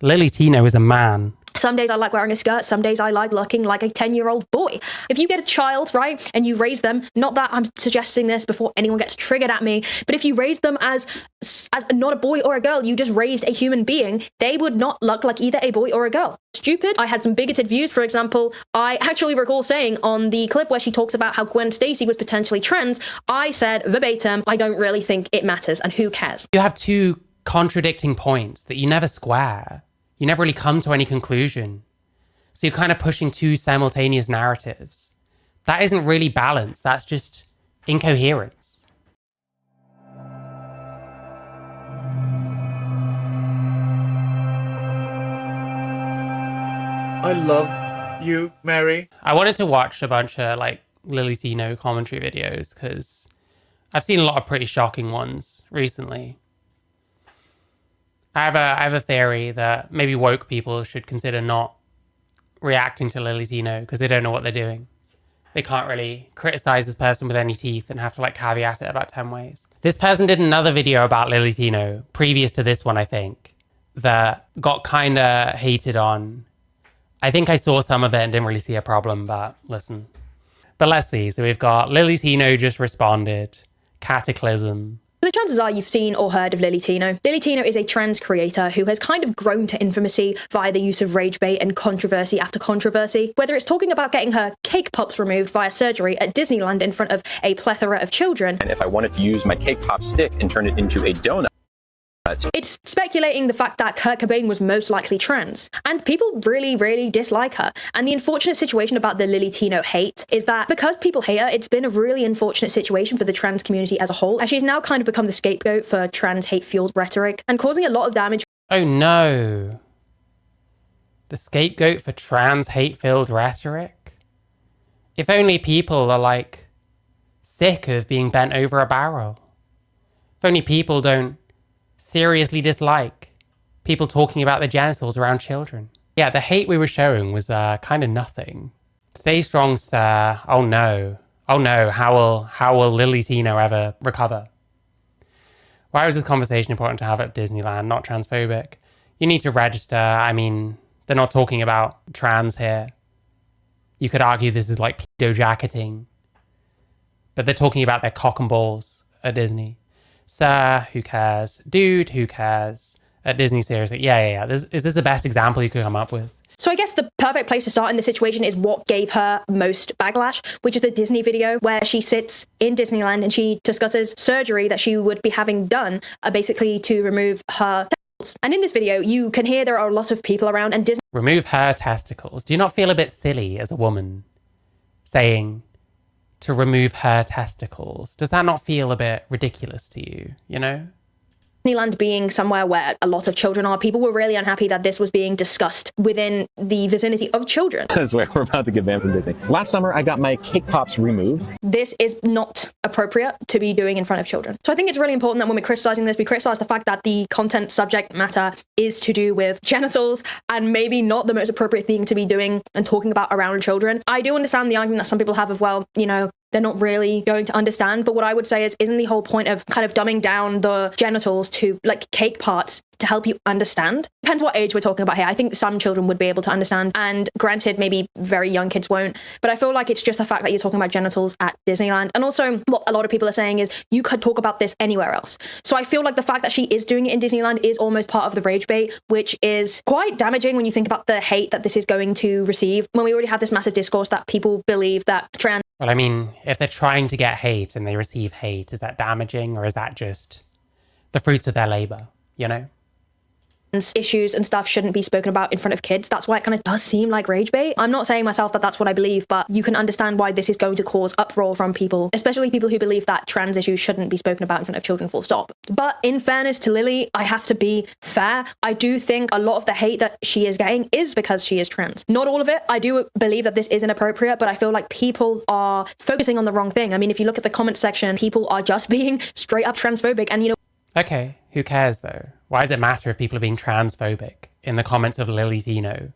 lillytino is a man. Some days I like wearing a skirt, some days I like looking like a 10-year-old boy. If you get a child, right, and you raise them, not that I'm suggesting this before anyone gets triggered at me, but if you raise them as not a boy or a girl, you just raised a human being, they would not look like either a boy or a girl. Stupid. I had some bigoted views. For example, I actually recall saying on the clip where she talks about how Gwen Stacy was potentially trans, I said verbatim, I don't really think it matters and who cares. You have two contradicting points that you never square. You never really come to any conclusion. So you're kind of pushing two simultaneous narratives. That isn't really balance. That's just incoherence. I love you, Mary. I wanted to watch a bunch of like lillytino commentary videos because I've seen a lot of pretty shocking ones recently. I have a theory that maybe woke people should consider not reacting to lillytino because they don't know what they're doing. They can't really criticize this person with any teeth and have to like caveat it about 10 ways. This person did another video about lillytino previous to this one, I think, that got kind of hated on. I think I saw some of it and didn't really see a problem, but listen. But let's see. So we've got lillytino just responded, cataclysm. The chances are you've seen or heard of lillytino. lillytino is a trans creator who has kind of grown to infamy via the use of rage bait and controversy after controversy. Whether it's talking about getting her cake pops removed via surgery at Disneyland in front of a plethora of children. And if I wanted to use my cake pop stick and turn it into a donut. It's speculating the fact that Kurt Cobain was most likely trans. And people really, really dislike her. And the unfortunate situation about the lillytino hate is that because people hate her, it's been a really unfortunate situation for the trans community as a whole. And she's now kind of become the scapegoat for trans hate-fueled rhetoric and causing a lot of damage. Oh no. The scapegoat for trans hate-filled rhetoric? If only people are like sick of being bent over a barrel. If only people don't seriously dislike people talking about their genitals around children. Yeah, the hate we were showing was kind of nothing. Stay strong, sir. Oh no. Oh no, how will lillytino ever recover? Why was this conversation important to have at Disneyland, not transphobic? You need to register. I mean, they're not talking about trans here. You could argue this is like pedo jacketing. But they're talking about their cock and balls at Disney. Sir, who cares? Dude, who cares? At Disney, seriously. Yeah. Is this the best example you could come up with? So I guess the perfect place to start in this situation is what gave her most backlash, which is the Disney video where she sits in Disneyland and she discusses surgery that she would be having done, basically to remove her testicles. And in this video, you can hear there are a lot of people around and Disney... Remove her testicles. Do you not feel a bit silly as a woman saying to remove her testicles? Does that not feel a bit ridiculous to you, you know? Disneyland being somewhere where a lot of children are, people were really unhappy that this was being discussed within the vicinity of children. I swear, we're about to get banned from Disney. Last summer, I got my cake pops removed. This is not appropriate to be doing in front of children. So I think it's really important that when we're criticizing this, we criticize the fact that the content subject matter is to do with genitals and maybe not the most appropriate thing to be doing and talking about around children. I do understand the argument that some people have of, well, you know, they're not really going to understand. But what I would say is, isn't the whole point of kind of dumbing down the genitals to like cake parts to help you understand? Depends what age we're talking about here. I think some children would be able to understand, and granted, maybe very young kids won't. But I feel like it's just the fact that you're talking about genitals at Disneyland. And also what a lot of people are saying is you could talk about this anywhere else. So I feel like the fact that she is doing it in Disneyland is almost part of the rage bait, which is quite damaging when you think about the hate that this is going to receive, when we already have this massive discourse that people believe that trans... Well, I mean, if they're trying to get hate and they receive hate, is that damaging, or is that just the fruits of their labor, you know? Issues and stuff shouldn't be spoken about in front of kids. That's why it kind of does seem like rage bait. I'm not saying myself that that's what I believe, but you can understand why this is going to cause uproar from people, especially people who believe that trans issues shouldn't be spoken about in front of children, full stop. But in fairness to Lily, I have to be fair. I do think a lot of the hate that she is getting is because she is trans. Not all of it. I do believe that this is inappropriate, but I feel like people are focusing on the wrong thing. I mean, if you look at the comment section, people are just being straight up transphobic, and you know... Okay, who cares though? Why does it matter if people are being transphobic in the comments of lillytino?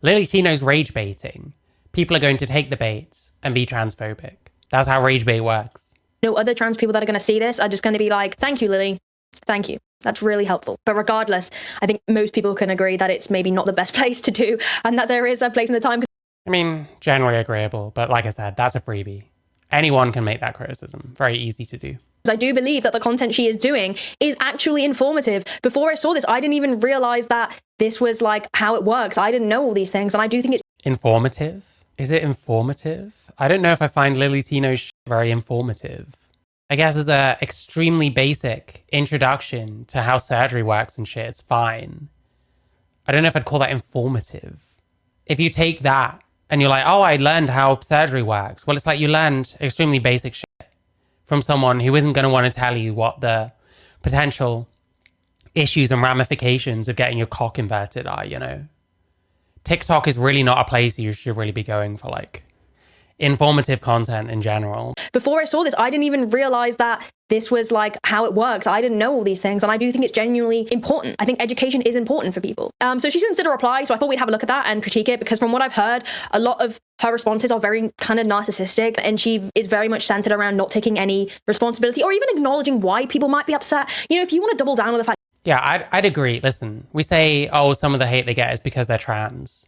lillytino's rage baiting. People are going to take the bait and be transphobic. That's how rage bait works. No other trans people that are going to see this are just going to be like, thank you, Lily. Thank you. That's really helpful. But regardless, I think most people can agree that it's maybe not the best place to do and that there is a place and a time. I mean, generally agreeable, but like I said, that's a freebie. Anyone can make that criticism. Very easy to do. I do believe that the content she is doing is actually informative. Before I saw this, I didn't even realize that this was like how it works. I didn't know all these things, and I do think it's informative. Is it informative? I don't know if I find lillytino very informative. I guess as a extremely basic introduction to how surgery works and shit, it's fine. I don't know if I'd call that informative. If you take that and you're like, oh, I learned how surgery works. Well, it's like you learned extremely basic shit from someone who isn't going to want to tell you what the potential issues and ramifications of getting your cock inverted are, you know? TikTok is really not a place you should really be going for like informative content in general. Before I saw this, I didn't even realize that this was like how it works. I didn't know all these things, and I do think it's genuinely important. I think education is important for people. So she didn't reply, so I thought we'd have a look at that and critique it, because from what I've heard, a lot of her responses are very kind of narcissistic, and she is very much centered around not taking any responsibility or even acknowledging why people might be upset. You know, if you want to double down on the fact. Yeah, I'd agree. Listen, we say, oh, some of the hate they get is because they're trans.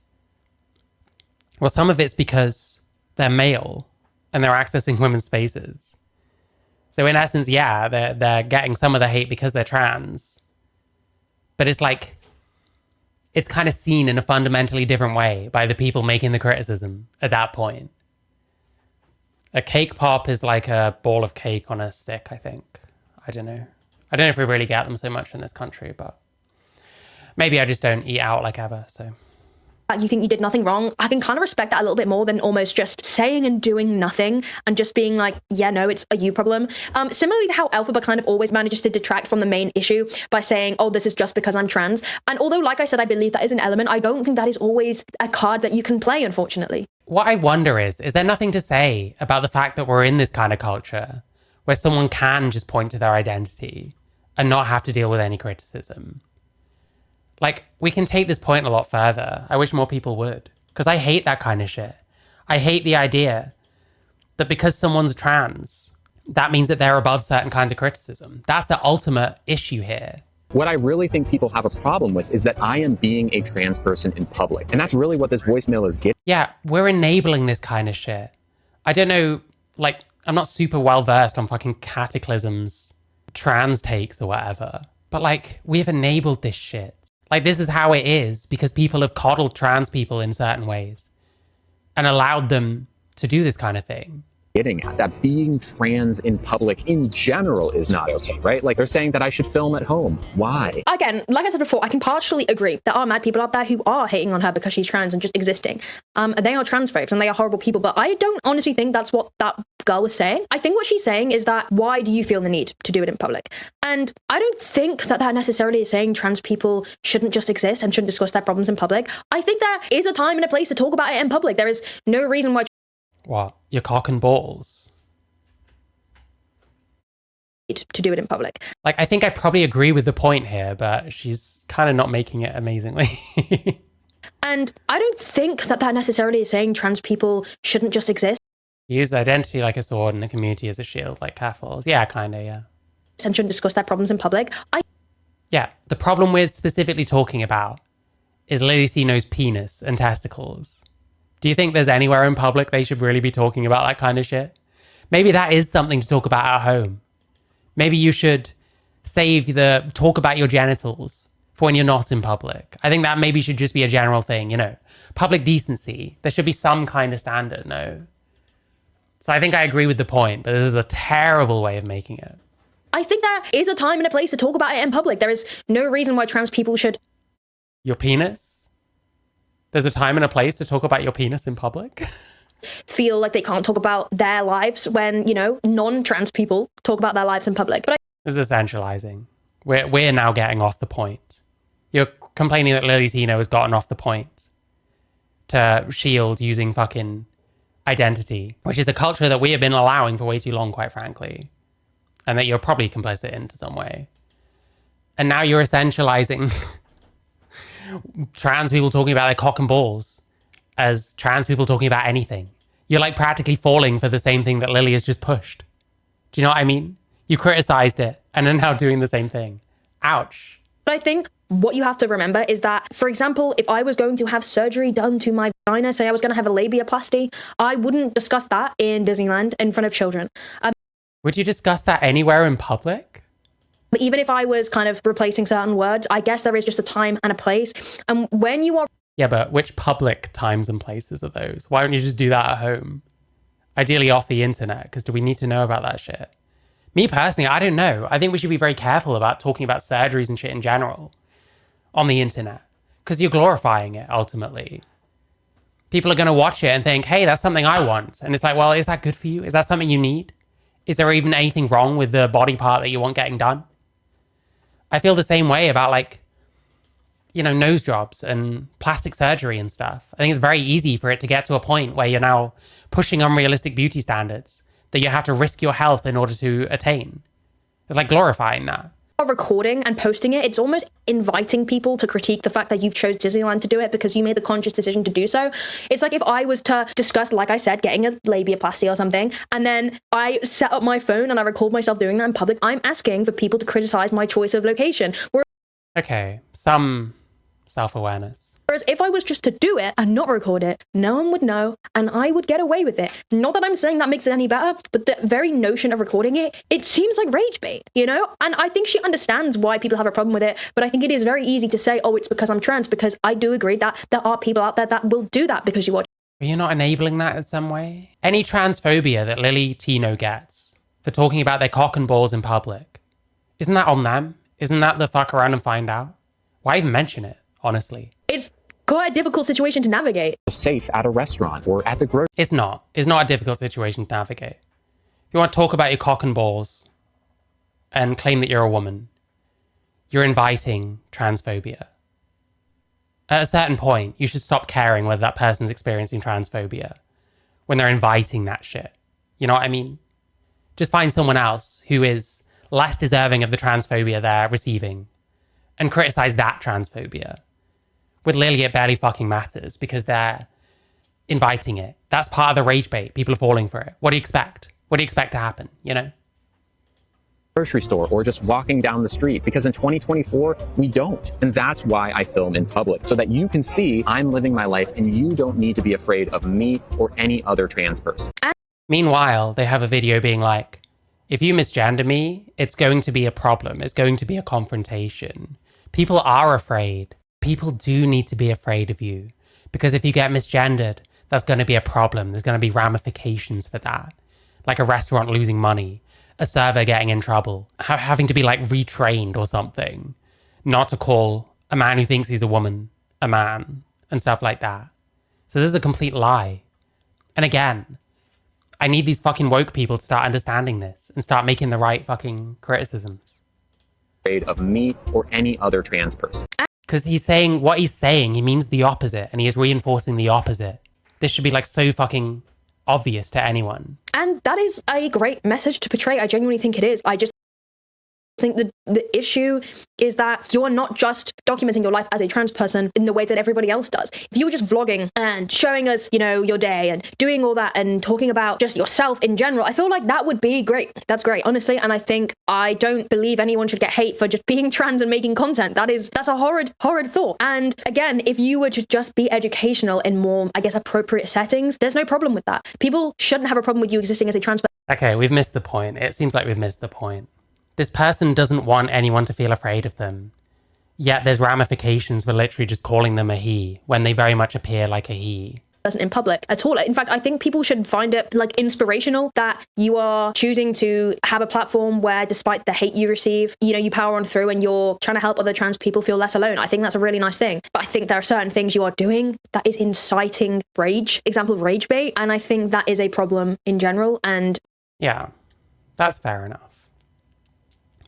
Well, some of it's because they're male and they're accessing women's spaces. So in essence, yeah, they're getting some of the hate because they're trans. But it's like, it's kind of seen in a fundamentally different way by the people making the criticism at that point. A cake pop is like a ball of cake on a stick, I think. I don't know if we really get them so much in this country, but maybe I just don't eat out like ever, so. You think you did nothing wrong, I can kind of respect that a little bit more than almost just saying and doing nothing and just being like, yeah, no, it's a you problem. Similarly to how Elphaba kind of always manages to detract from the main issue by saying, oh, this is just because I'm trans. And although, like I said, I believe that is an element, I don't think that is always a card that you can play, unfortunately. What I wonder is there nothing to say about the fact that we're in this kind of culture where someone can just point to their identity and not have to deal with any criticism? Like, we can take this point a lot further. I wish more people would, because I hate that kind of shit. I hate the idea that because someone's trans, that means that they're above certain kinds of criticism. That's the ultimate issue here. What I really think people have a problem with is that I am being a trans person in public. And that's really what this voicemail is getting. Yeah, we're enabling this kind of shit. I don't know, like, I'm not super well versed on fucking Cataclysm's trans takes or whatever, but like, we've enabled this shit. Like, this is how it is because people have coddled trans people in certain ways and allowed them to do this kind of thing. Getting at that being trans in public in general is not okay, right? Like, they're saying that I should film at home. Why? Again, like I said before, I can partially agree. There are mad people out there who are hating on her because she's trans and just existing. They are transphobes and they are horrible people, but I don't honestly think that's what that girl was saying. I think what she's saying is that, why do you feel the need to do it in public? And I don't think that that necessarily is saying trans people shouldn't just exist and shouldn't discuss their problems in public. I think there is a time and a place to talk about it in public. There is no reason why. What? Your cock and balls? To do it in public. Like, I think I probably agree with the point here, but she's kind of not making it amazingly. And I don't think that that necessarily is saying trans people shouldn't just exist. Use identity like a sword and the community as a shield, like catfalls. Yeah, kind of, yeah. And shouldn't discuss their problems in public. Yeah, the problem we're specifically talking about is lillytino's penis and testicles. Do you think there's anywhere in public they should really be talking about that kind of shit? Maybe that is something to talk about at home. Maybe you should save the talk about your genitals for when you're not in public. I think that maybe should just be a general thing, you know. Public decency. There should be some kind of standard, no? So I think I agree with the point, but this is a terrible way of making it. I think there is a time and a place to talk about it in public. There is no reason why trans people should... Your penis? There's a time and a place to talk about your penis in public? Feel like they can't talk about their lives when, you know, non-trans people talk about their lives in public. But this is essentializing. We're now getting off the point. You're complaining that lillytino has gotten off the point to shield using fucking identity, which is a culture that we have been allowing for way too long, quite frankly, and that you're probably complicit in to some way. And now you're essentializing trans people talking about their cock and balls as trans people talking about anything. You're like practically falling for the same thing that Lily has just pushed. Do you know what I mean? You criticized it and are now doing the same thing. Ouch. But I think what you have to remember is that, for example, if I was going to have surgery done to my vagina, say I was going to have a labiaplasty, I wouldn't discuss that in Disneyland in front of children. Would you discuss that anywhere in public? But even if I was kind of replacing certain words, I guess there is just a time and a place. And when you are... Yeah, but which public times and places are those? Why don't you just do that at home? Ideally off the internet, because do we need to know about that shit? Me personally, I don't know. I think we should be very careful about talking about surgeries and shit in general on the internet, because you're glorifying it ultimately. People are going to watch it and think, hey, that's something I want. And it's like, well, is that good for you? Is that something you need? Is there even anything wrong with the body part that you want getting done? I feel the same way about, like, you know, nose jobs and plastic surgery and stuff. I think it's very easy for it to get to a point where you're now pushing unrealistic beauty standards that you have to risk your health in order to attain. It's like glorifying that. Recording and posting it, it's almost inviting people to critique the fact that you've chose Disneyland to do it because you made the conscious decision to do so. It's like if I was to discuss, like I said, getting a labiaplasty or something, and then I set up my phone and I record myself doing that in public, I'm asking for people to criticize my choice of location. Okay, some self-awareness. Whereas if I was just to do it and not record it, no one would know and I would get away with it. Not that I'm saying that makes it any better, but the very notion of recording it, it seems like rage bait, you know? And I think she understands why people have a problem with it, but I think it is very easy to say, oh, it's because I'm trans, because I do agree that there are people out there that will do that because you watch. Are you not enabling that in some way? Any transphobia that lillytino gets for talking about their cock and balls in public, isn't that on them? Isn't that the fuck around and find out? Why even mention it, honestly? It's quite a difficult situation to navigate. Safe at a restaurant or at the grocery. It's not. It's not a difficult situation to navigate. If you want to talk about your cock and balls and claim that you're a woman, you're inviting transphobia. At a certain point, you should stop caring whether that person's experiencing transphobia when they're inviting that shit. You know what I mean? Just find someone else who is less deserving of the transphobia they're receiving and criticize that transphobia. With Lily, it barely fucking matters because they're inviting it. That's part of the rage bait. People are falling for it. What do you expect? What do you expect to happen, you know? Grocery store or just walking down the street, because in 2024 we don't. And that's why I film in public, so that you can see I'm living my life and you don't need to be afraid of me or any other trans person. Meanwhile, they have a video being like, if you misgender me, it's going to be a problem. It's going to be a confrontation. People are afraid. People do need to be afraid of you, because if you get misgendered, that's going to be a problem. There's going to be ramifications for that. Like a restaurant losing money, a server getting in trouble, having to be like retrained or something, not to call a man who thinks he's a woman a man and stuff like that. So this is a complete lie. And again, I need these fucking woke people to start understanding this and start making the right fucking criticisms. Afraid of me or any other trans person. Because he's saying what he's saying, he means the opposite, and he is reinforcing the opposite. This should be like so fucking obvious to anyone. And that is a great message to portray. I genuinely think it is. I just think the issue is that you're not just documenting your life as a trans person in the way that everybody else does. If you were just vlogging and showing us, you know, your day and doing all that and talking about just yourself in general, I feel like that would be great. That's great, honestly. And I don't believe anyone should get hate for just being trans and making content. That's a horrid thought. And again, if you were to just be educational in more, I guess, appropriate settings, there's no problem with that. People shouldn't have a problem with you existing as a trans person. Okay, we've missed the point. It seems like we've missed the point. This person doesn't want anyone to feel afraid of them. Yet there's ramifications for literally just calling them a he when they very much appear like a he. In public at all. In fact, I think people should find it like inspirational that you are choosing to have a platform where, despite the hate you receive, you know, you power on through and you're trying to help other trans people feel less alone. I think that's a really nice thing. But I think there are certain things you are doing that is inciting rage. Example, rage bait. And I think that is a problem in general. And yeah, that's fair enough.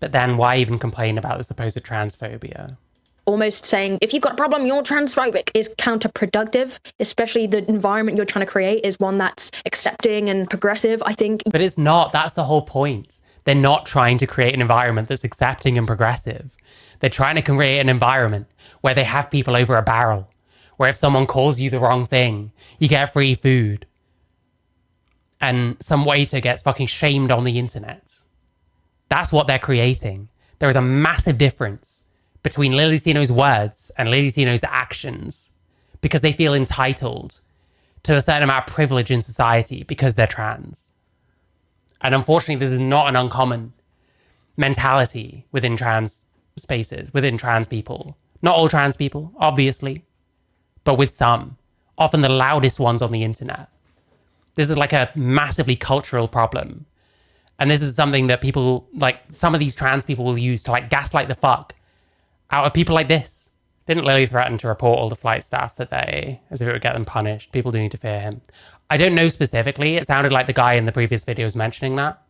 But then why even complain about the supposed transphobia? Almost saying, if you've got a problem, you're transphobic is counterproductive, especially the environment you're trying to create is one that's accepting and progressive, I think. But it's not. That's the whole point. They're not trying to create an environment that's accepting and progressive. They're trying to create an environment where they have people over a barrel, where if someone calls you the wrong thing, you get free food. And some waiter gets fucking shamed on the internet. That's what they're creating. There is a massive difference between lillytino's words and lillytino's actions because they feel entitled to a certain amount of privilege in society because they're trans. And unfortunately, this is not an uncommon mentality within trans spaces, within trans people. Not all trans people, obviously, but with some, often the loudest ones on the internet. This is like a massively cultural problem. And this is something that people, like some of these trans people will use to like gaslight the fuck out of people like this. Didn't Lily threaten to report all the flight staff that as if it would get them punished? People do need to fear him. I don't know specifically. It sounded like the guy in the previous video was mentioning that.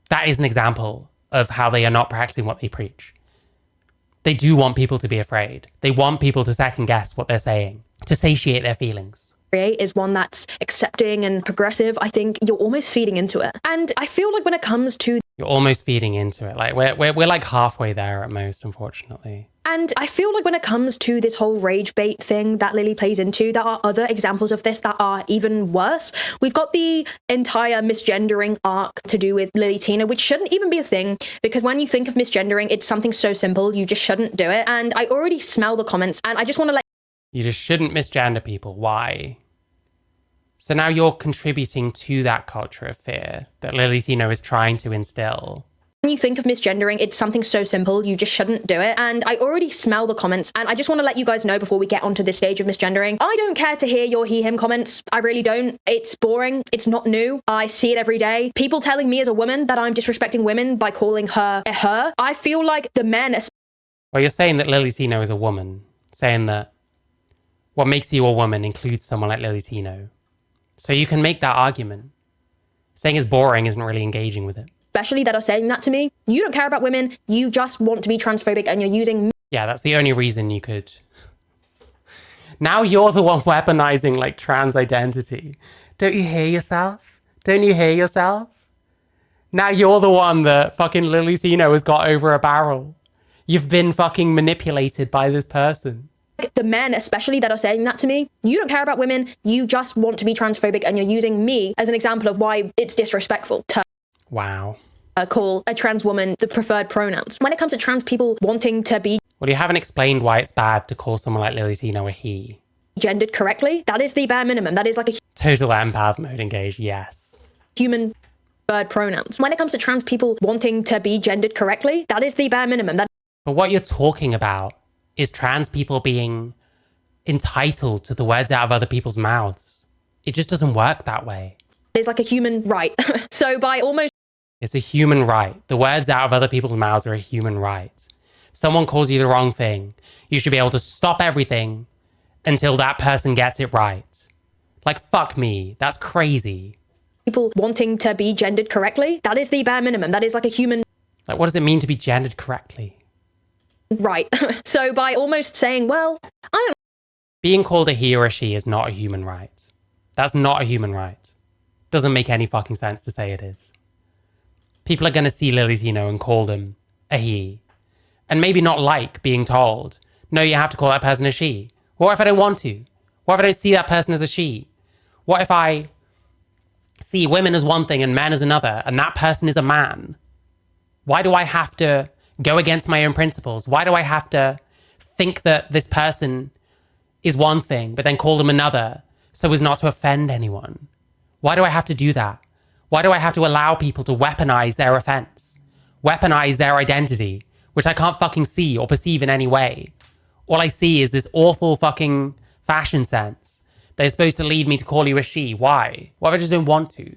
That is an example of how they are not practicing what they preach. They do want people to be afraid. They want people to second guess what they're saying, to satiate their feelings. Is one that's accepting and progressive. I think you're almost feeding into it. And I feel like when it comes to... You're almost feeding into it. Like we're like halfway there at most, unfortunately. And I feel like when it comes to this whole rage bait thing that Lily plays into, there are other examples of this that are even worse. We've got the entire misgendering arc to do with lillytino, which shouldn't even be a thing, because when you think of misgendering, it's something so simple, you just shouldn't do it. And I already smell the comments, and I just want to let... You just shouldn't misgender people. Why? So now you're contributing to that culture of fear that lillytino is trying to instill. When you think of misgendering, it's something so simple, you just shouldn't do it. And I already smell the comments, and I just want to let you guys know before we get onto this stage of misgendering, I don't care to hear your he/him comments. I really don't. It's boring. It's not new. I see it every day. People telling me as a woman that I'm disrespecting women by calling her a her. I feel like the men... Well, you're saying that lillytino is a woman, saying that what makes you a woman includes someone like lillytino. So you can make that argument. Saying it's boring isn't really engaging with it. Especially that are saying that to me. You don't care about women. You just want to be transphobic and you're using... Yeah, that's the only reason you could... Now you're the one weaponizing like trans identity. Don't you hear yourself? Don't you hear yourself? Now you're the one that fucking lillytino has got over a barrel. You've been fucking manipulated by this person. The men, especially that are saying that to me, you don't care about women, you just want to be transphobic and you're using me as an example of why it's disrespectful to call a trans woman the preferred pronouns. When it comes to trans people wanting to be... Well, you haven't explained why it's bad to call someone like lillytino a he. ...gendered correctly, that is the bare minimum. That is like a... Total empath mode engaged, yes. ...human preferred pronouns. When it comes to trans people wanting to be gendered correctly, that is the bare minimum. But what you're talking about is trans people being entitled to the words out of other people's mouths. It just doesn't work that way. It's like a human right. So by almost... It's a human right. The words out of other people's mouths are a human right. If someone calls you the wrong thing, you should be able to stop everything until that person gets it right. Like, fuck me. That's crazy. People wanting to be gendered correctly, that is the bare minimum. That is like a human... Like, what does it mean to be gendered correctly? Right. So by almost saying, well, I don't... Being called a he or a she is not a human right. That's not a human right. Doesn't make any fucking sense to say it is. People are going to see lillytino and call them a he. And maybe not like being told, no, you have to call that person a she. What if I don't want to? What if I don't see that person as a she? What if I see women as one thing and men as another, and that person is a man? Why do I have to go against my own principles? Why do I have to think that this person is one thing, but then call them another so as not to offend anyone? Why do I have to do that? Why do I have to allow people to weaponize their offense? Weaponize their identity, which I can't fucking see or perceive in any way. All I see is this awful fucking fashion sense. They're supposed to lead me to call you a she. Why? What if I just don't want to?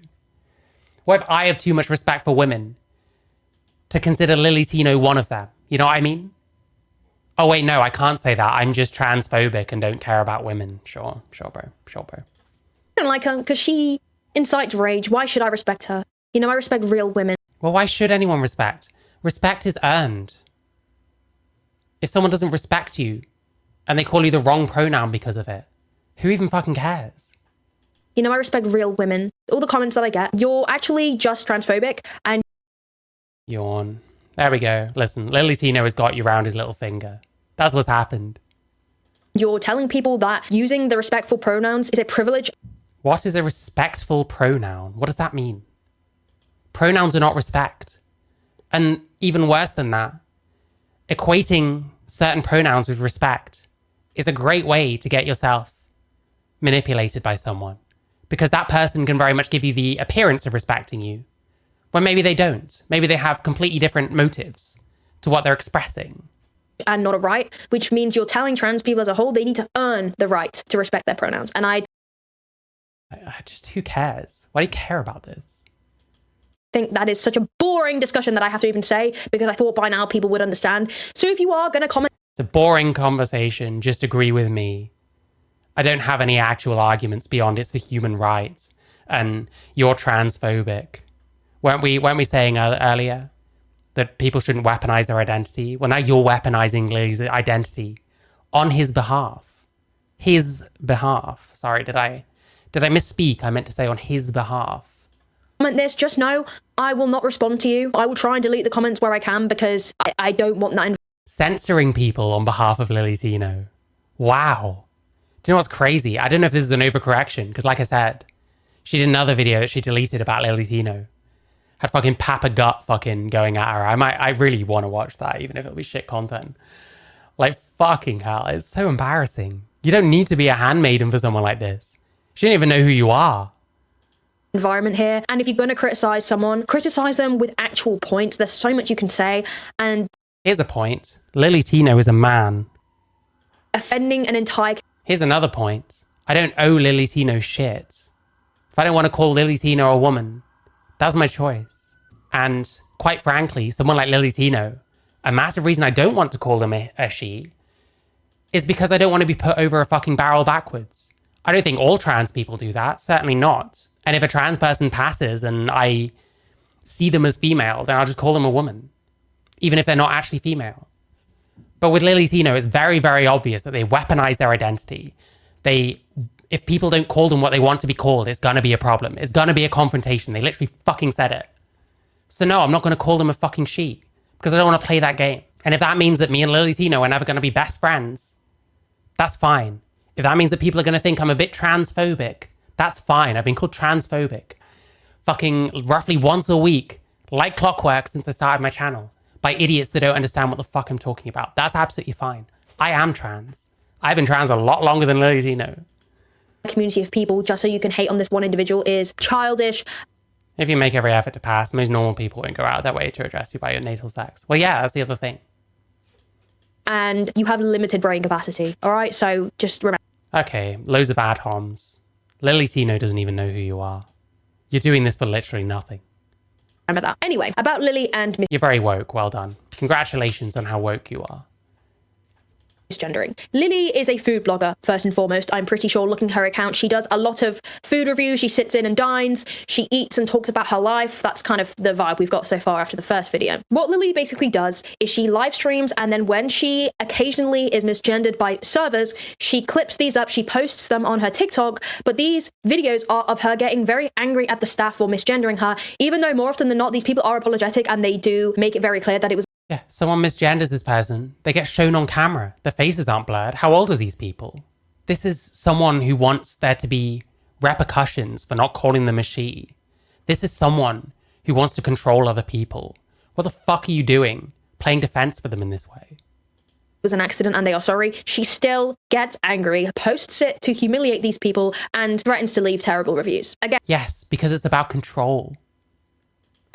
What if I have too much respect for women to consider lillytino one of them? You know what I mean? Oh wait, no, I can't say that. I'm just transphobic and don't care about women. Sure, bro. I don't like her because she incites rage. Why should I respect her? You know, I respect real women. Well, why should anyone respect? Respect is earned. If someone doesn't respect you and they call you the wrong pronoun because of it, who even fucking cares? You know, I respect real women. All the comments that I get, you're actually just transphobic and... Yawn. There we go. Listen, lillytino has got you round his little finger. That's what's happened. You're telling people that using the respectful pronouns is a privilege. What is a respectful pronoun? What does that mean? Pronouns are not respect. And even worse than that, equating certain pronouns with respect is a great way to get yourself manipulated by someone, because that person can very much give you the appearance of respecting you when maybe they don't. Maybe they have completely different motives to what they're expressing. And not a right, which means you're telling trans people as a whole they need to earn the right to respect their pronouns. And I just, who cares? Why do you care about this? think that is such a boring discussion that I have to even say, because I thought by now people would understand. So if you are going to comment... It's a boring conversation, just agree with me. I don't have any actual arguments beyond it's a human right and you're transphobic. Weren't we saying earlier that people shouldn't weaponize their identity? Well, now you're weaponizing Lily's identity on his behalf. His behalf. Sorry, did I misspeak? I meant to say on his behalf. This, just know I will not respond to you. I will try and delete the comments where I can, because I don't want that. Censoring people on behalf of lillytino. Wow. Do you know what's crazy? I don't know if this is an overcorrection, because like I said, she did another video that she deleted about lillytino. Had fucking Papa Gut fucking going at her. I really want to watch that, even if it'll be shit content. Like, fucking hell, it's so embarrassing. You don't need to be a handmaiden for someone like this. She don't even know who you are. Environment here, and if you're going to criticize someone, criticize them with actual points. There's so much you can say, and here's a point. lillytino is a man. Offending an entire... Here's another point. I don't owe lillytino shit. If I don't want to call lillytino a woman, that's my choice. And quite frankly, someone like lillytino, a massive reason I don't want to call them a she is because I don't want to be put over a fucking barrel backwards. I don't think all trans people do that, certainly not. And if a trans person passes and I see them as female, then I'll just call them a woman, even if they're not actually female. But with lillytino, it's very, very obvious that they weaponize their identity. If people don't call them what they want to be called, it's gonna be a problem. It's gonna be a confrontation. They literally fucking said it. So no, I'm not gonna call them a fucking she, because I don't want to play that game. And if that means that me and lillytino are never gonna be best friends, that's fine. If that means that people are gonna think I'm a bit transphobic, that's fine. I've been called transphobic fucking roughly once a week, like clockwork, since I started my channel, by idiots that don't understand what the fuck I'm talking about. That's absolutely fine. I am trans. I've been trans a lot longer than lillytino. Community of people, just so you can hate on this one individual, is childish. If you make every effort to pass, most normal people won't go out of their way to address you by your natal sex. Well, yeah, that's the other thing. And you have limited brain capacity, all right? So just remember. Okay, loads of ad homs. lillytino doesn't even know who you are. You're doing this for literally nothing. Remember that. Anyway, about Lily and You're very woke. Well done. Congratulations on how woke you are. misgendering. Lily is a food blogger, first and foremost. I'm pretty sure, looking at her account, she does a lot of food reviews. She sits in and dines. She eats and talks about her life. That's kind of the vibe we've got so far after the first video. What Lily basically does is she live streams, and then when she occasionally is misgendered by servers, she clips these up, she posts them on her TikTok, but these videos are of her getting very angry at the staff for misgendering her, even though more often than not, these people are apologetic and they do make it very clear that it was... Yeah, someone misgenders this person. They get shown on camera. Their faces aren't blurred. How old are these people? This is someone who wants there to be repercussions for not calling them a she. This is someone who wants to control other people. What the fuck are you doing? Playing defense for them in this way. Was an accident and they are sorry. She still gets angry, posts it to humiliate these people, and threatens to leave terrible reviews. Again, yes, because it's about control.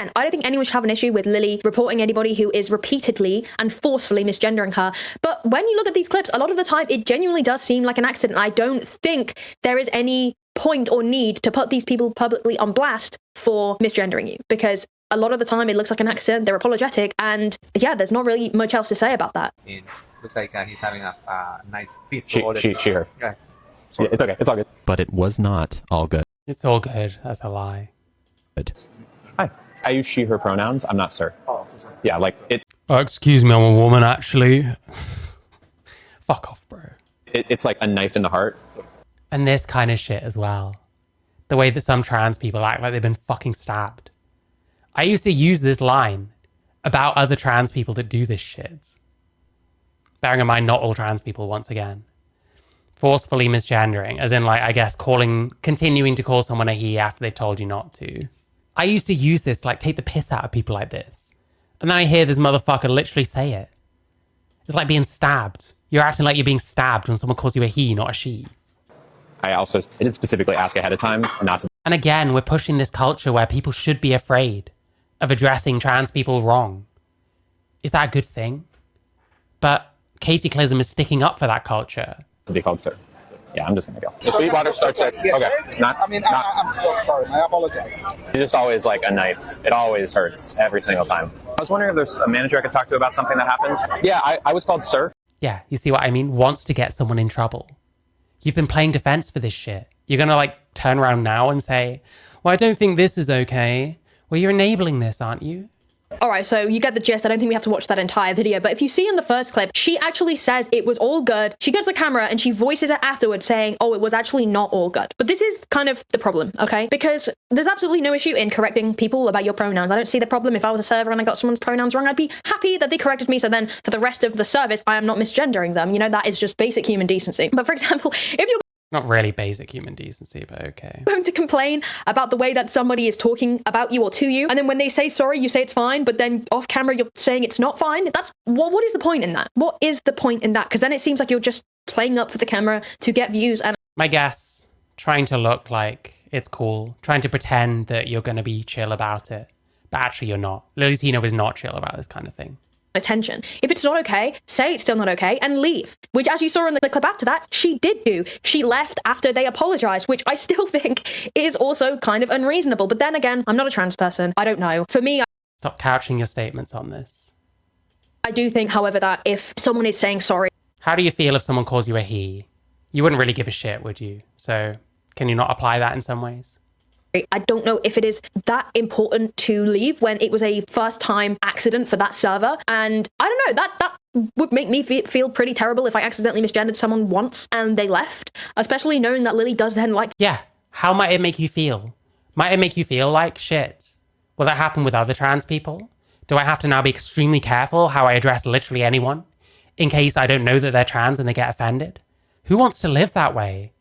and I don't think anyone should have an issue with Lily reporting anybody who is repeatedly and forcefully misgendering her. But when you look at these clips, a lot of the time, it genuinely does seem like an accident. I don't think there is any point or need to put these people publicly on blast for misgendering you, because a lot of the time it looks like an accident, they're apologetic, and yeah, there's not really much else to say about that. It looks like he's having a nice feast. She, her. Yeah. Yeah, it's okay. It's all good. But it was not all good. It's all good. That's a lie. Hi. I use she, her pronouns. I'm not sir. Oh, so sorry. Yeah, like it. Oh, excuse me, I'm a woman, actually. Fuck off, bro. It's like a knife in the heart. And this kind of shit as well. The way that some trans people act like they've been fucking stabbed. I used to use this line about other trans people that do this shit. Bearing in mind, not all trans people, once again. Forcefully misgendering, as in, like, I guess continuing to call someone a he after they've told you not to. I used to use this to, like, take the piss out of people like this. And then I hear this motherfucker literally say it. It's like being stabbed. You're acting like you're being stabbed when someone calls you a he, not a she. I also did specifically ask ahead of time not to. And again, we're pushing this culture where people should be afraid of addressing trans people wrong. Is that a good thing? But Katie Clism is sticking up for that culture. To be called sir. Yeah, I'm just gonna go. The Sweetwater starts at, okay. I'm so sorry. I apologize. It's just always like a knife. It always hurts every single time. I was wondering if there's a manager I could talk to about something that happened. Yeah, I was called sir. Yeah, you see what I mean? Wants to get someone in trouble. You've been playing defense for this shit. You're gonna like turn around now and say, well, I don't think this is okay. Well, you're enabling this, aren't you? All right, so you get the gist. I don't think we have to watch that entire video, but if you see in the first clip, she actually says it was all good. She goes to the camera and she voices it afterwards saying, oh, it was actually not all good. But this is kind of the problem, okay? Because there's absolutely no issue in correcting people about your pronouns. I don't see the problem. If I was a server and I got someone's pronouns wrong, I'd be happy that they corrected me. So then for the rest of the service, I am not misgendering them. You know, that is just basic human decency. But for example, if you're Not really basic human decency, but okay. going to complain about the way that somebody is talking about you or to you, and then when they say sorry, you say it's fine, but then off camera you're saying it's not fine. That's what is the point in that? What is the point in that? Because then it seems like you're just playing up for the camera to get views. And My guess, trying to look like it's cool, trying to pretend that you're going to be chill about it, but actually you're not. lillytino is not chill about this kind of thing. attention. If it's not okay, say it's still not okay and leave. Which, as you saw in the clip after that, she did do. She left after they apologized, which I still think is also kind of unreasonable. But then again, I'm not a trans person. I don't know. For me, Stop couching your statements on this. I do think, however, that if someone is saying sorry, How do you feel if someone calls you a he? You wouldn't really give a shit, would you? So can you not apply that in some ways? I don't know if it is that important to leave when it was a first-time accident for that server. And I don't know, that would make me feel pretty terrible if I accidentally misgendered someone once and they left, especially knowing that Lily does then like... Yeah, how might it make you feel? Might it make you feel like shit? Will that happen with other trans people? Do I have to now be extremely careful how I address literally anyone in case I don't know that they're trans and they get offended? Who wants to live that way?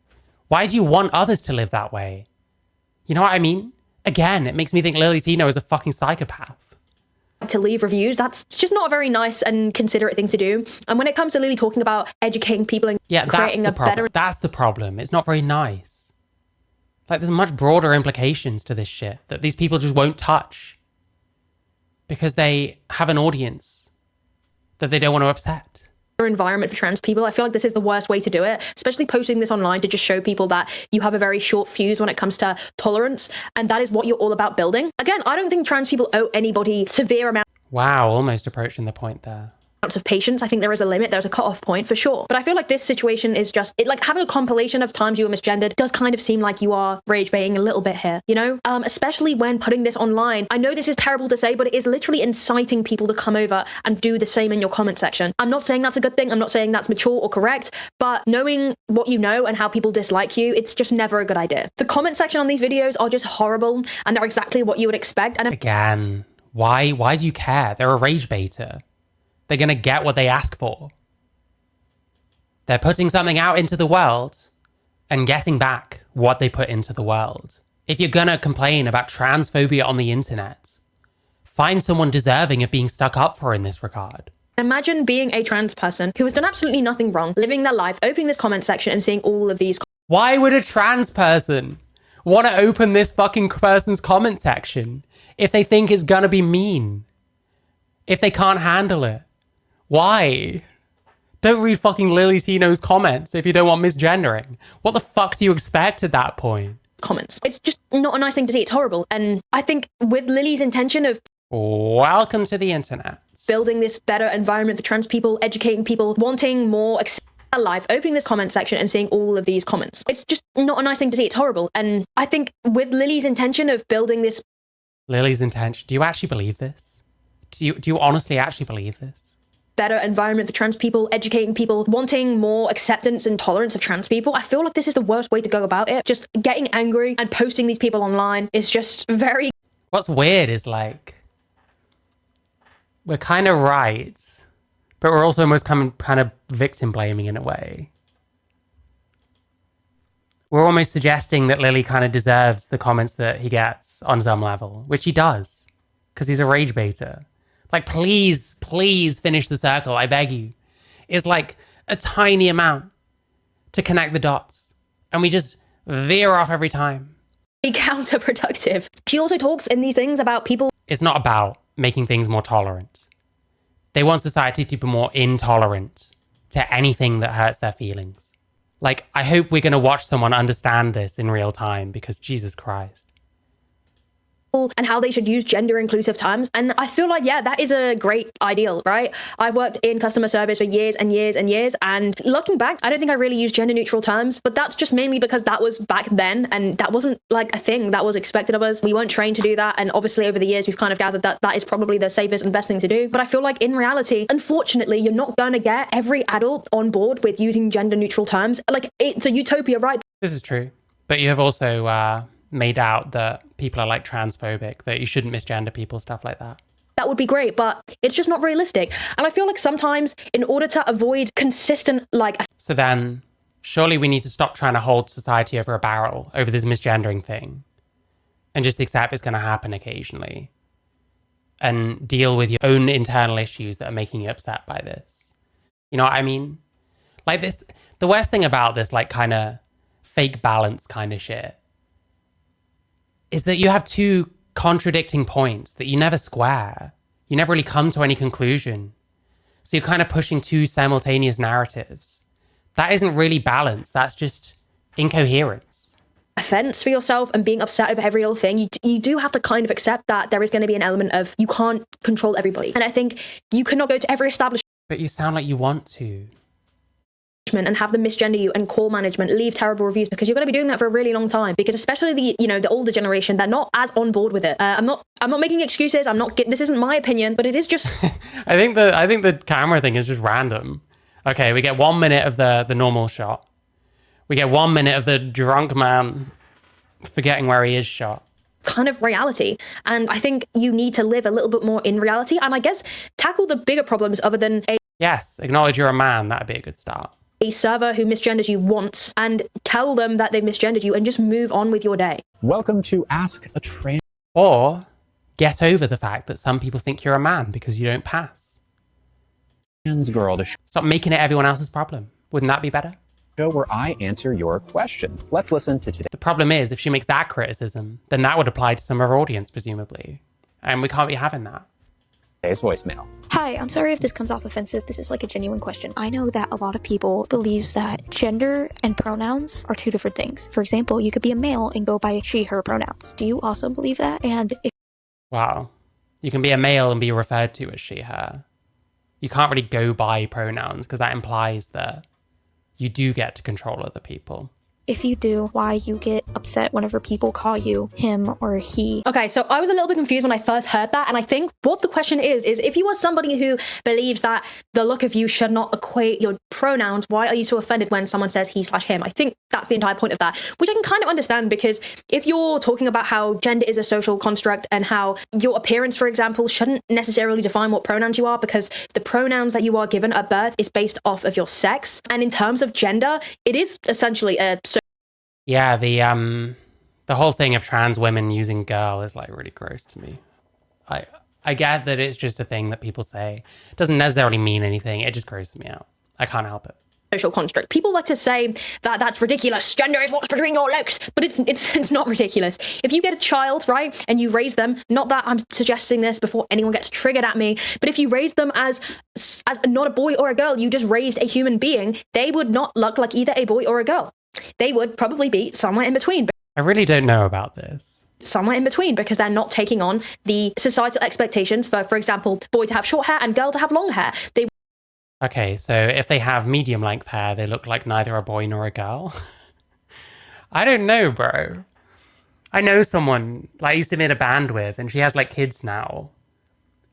Why do you want others to live that way? You know what I mean? Again, it makes me think lillytino is a fucking psychopath. To leave reviews, that's just not a very nice and considerate thing to do. And when it comes to Lily talking about educating people and creating a better... That's the problem. It's not very nice. Like, there's much broader implications to this shit that these people just won't touch because they have an audience that they don't want to upset. Environment for trans people. I feel like this is the worst way to do it, especially posting this online to just show people that you have a very short fuse when it comes to tolerance, and that is what you're all about building. Again, I don't think trans people owe anybody severe amounts Wow, almost approaching the point there. of patience. I think there is a limit, there's a cutoff point for sure. But I feel like this situation is just, it like having a compilation of times you were misgendered does kind of seem like you are rage baiting a little bit here, you know? Especially when putting this online. I know this is terrible to say, but it is literally inciting people to come over and do the same in your comment section. I'm not saying that's a good thing, I'm not saying that's mature or correct, but knowing what you know and how people dislike you, it's just never a good idea. The comment section on these videos are just horrible, and they're exactly what you would expect. And Again, why do you care? They're a rage baiter. They're going to get what they ask for. They're putting something out into the world and getting back what they put into the world. If you're going to complain about transphobia on the internet, find someone deserving of being stuck up for in this regard. imagine being a trans person who has done absolutely nothing wrong, living their life, opening this comment section and seeing all of these. Why would a trans person want to open this fucking person's comment section if they think it's going to be mean? If they can't handle it? Why? Don't read fucking lillytino's comments if you don't want misgendering. What the fuck do you expect at that point? Comments. It's just not a nice thing to see. It's horrible. And I think with Lily's intention of Welcome to the internet. building this better environment for trans people, educating people, wanting more life, opening this comment section and seeing all of these comments. It's just not a nice thing to see. It's horrible. And I think with Lily's intention of building this... Lily's intention. Do you actually believe this? Do you honestly actually believe this? better environment for trans people, educating people, wanting more acceptance and tolerance of trans people. I feel like this is the worst way to go about it. Just getting angry and posting these people online is just very... What's weird is like, we're kind of right, but we're also almost kind of victim blaming in a way. We're almost suggesting that Lily kind of deserves the comments that he gets on some level, which he does, because he's a rage baiter. like please finish the circle, I beg you, is like a tiny amount to connect the dots. And we just veer off every time. Be counterproductive. She also talks in these things about people. It's not about making things more tolerant. They want society to be more intolerant to anything that hurts their feelings. Like, I hope we're going to watch someone understand this in real time, because Jesus Christ. And how they should use gender inclusive terms. And I feel like, yeah, that is a great ideal, right? I've worked in customer service for years and years and years. And looking back, I don't think I really used gender neutral terms, but that's just mainly because that was back then. And that wasn't like a thing that was expected of us. We weren't trained to do that. And obviously over the years, we've kind of gathered that that is probably the safest and best thing to do. But I feel like in reality, unfortunately, you're not going to get every adult on board with using gender neutral terms. Like, it's a utopia, right? This is true. But you have also made out that people are like transphobic, that you shouldn't misgender people, stuff like that. That would be great, but it's just not realistic. And I feel like sometimes in order to avoid consistent, like... So then, surely we need to stop trying to hold society over a barrel over this misgendering thing and just accept it's going to happen occasionally and deal with your own internal issues that are making you upset by this. You know what I mean? Like this, the worst thing about this like kind of fake balance kind of shit is that you have two contradicting points that you never square. You never really come to any conclusion. So you're kind of pushing two simultaneous narratives. That isn't really balance. That's just incoherence. Offense for yourself and being upset over every little thing, you do have to kind of accept that there is going to be an element of you can't control everybody. And I think you cannot go to every establishment. But you sound like you want to. And have them misgender you and call management, leave terrible reviews, because you're going to be doing that for a really long time. Because especially the older generation, they're not as on board with it. I'm not making excuses. This isn't my opinion, but it is just. I think the camera thing is just random. Okay, we get 1 minute of the normal shot. We get 1 minute of the drunk man forgetting where he is shot. Kind of reality. And I think you need to live a little bit more in reality. And I guess tackle the bigger problems other than Yes, acknowledge you're a man. That'd be a good start. A server who misgenders you once, and tell them that they've misgendered you and just move on with your day. Welcome to Ask a Trans. Or get over the fact that some people think you're a man because you don't pass. Girl to Stop making it everyone else's problem. Wouldn't that be better? show where I answer your questions. Let's listen to today. The problem is, if she makes that criticism, then that would apply to some of her audience, presumably. And we can't be having that. Today's voicemail. Hi, I'm sorry if this comes off offensive. This is like a genuine question. I know that a lot of people believe that gender and pronouns are two different things. For example, you could be a male and go by she, her pronouns. Do you also believe that? And if Wow. You can be a male and be referred to as she, her. You can't really go by pronouns because that implies that you do get to control other people. if you do, why you get upset whenever people call you him or he. Okay, so I was a little bit confused when I first heard that, and I think what the question is if you are somebody who believes that the look of you should not equate your pronouns, why are you so offended when someone says he/him? I think that's the entire point of that, which I can kind of understand, because if you're talking about how gender is a social construct and how your appearance, for example, shouldn't necessarily define what pronouns you are, because the pronouns that you are given at birth is based off of your sex, and in terms of gender, it is essentially a... Yeah, the whole thing of trans women using girl is like really gross to me. I get that it's just a thing that people say. It doesn't necessarily mean anything. It just grosses me out. I can't help it. Social construct. People like to say that that's ridiculous. Gender is what's between your legs, but it's not ridiculous. If you get a child, right, and you raise them, not that I'm suggesting this before anyone gets triggered at me, but if you raise them as not a boy or a girl, you just raised a human being, they would not look like either a boy or a girl. They would probably be somewhere in between. I really don't know about this. Somewhere in between, because they're not taking on the societal expectations for example, boy to have short hair and girl to have long hair. Okay, so if they have medium length hair, they look like neither a boy nor a girl. I don't know, bro. I know someone like I used to be in a band with, and she has like kids now.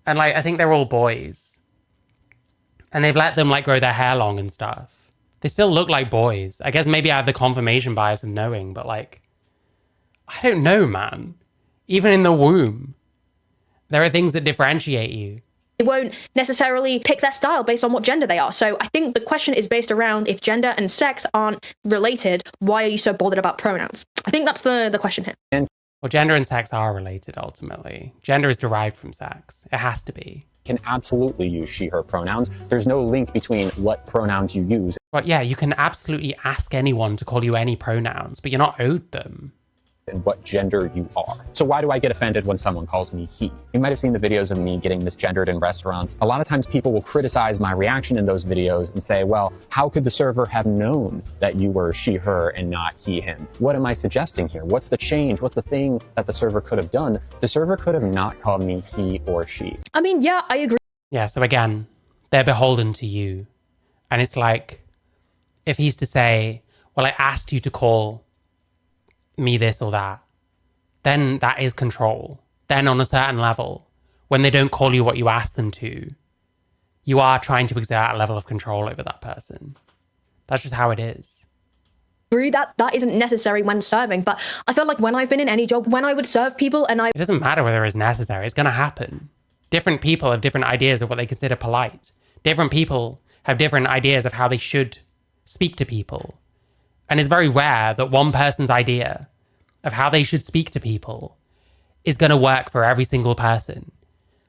And like, I think they're all boys. And they've let them like grow their hair long and stuff. They still look like boys. I guess maybe I have the confirmation bias of knowing, but like, I don't know, man. Even in the womb, there are things that differentiate you. They won't necessarily pick their style based on what gender they are. So I think the question is based around, if gender and sex aren't related, why are you so bothered about pronouns? I think that's the question here. Well, gender and sex are related ultimately. Gender is derived from sex. It has to be. can absolutely use she, her pronouns. There's no link between what pronouns you use. But yeah, you can absolutely ask anyone to call you any pronouns, but you're not owed them. And what gender you are. So why do I get offended when someone calls me he? You might have seen the videos of me getting misgendered in restaurants. A lot of times people will criticize my reaction in those videos and say, well, how could the server have known that you were she, her, and not he, him? What am I suggesting here? What's the change? What's the thing that the server could have done? The server could have not called me he or she. I mean, yeah, I agree. Yeah, so again, they're beholden to you. And it's like, if he's to say, well, I asked you to call me this or that, then that is control. Then on a certain level, when they don't call you what you ask them to, you are trying to exert a level of control over that person. That's just how it is. Agree that isn't necessary when serving, but I feel like when I've been in any job, when I would serve people and It doesn't matter whether it's necessary, it's going to happen. Different people have different ideas of what they consider polite. Different people have different ideas of how they should speak to people. And it's very rare that one person's idea of how they should speak to people is going to work for every single person.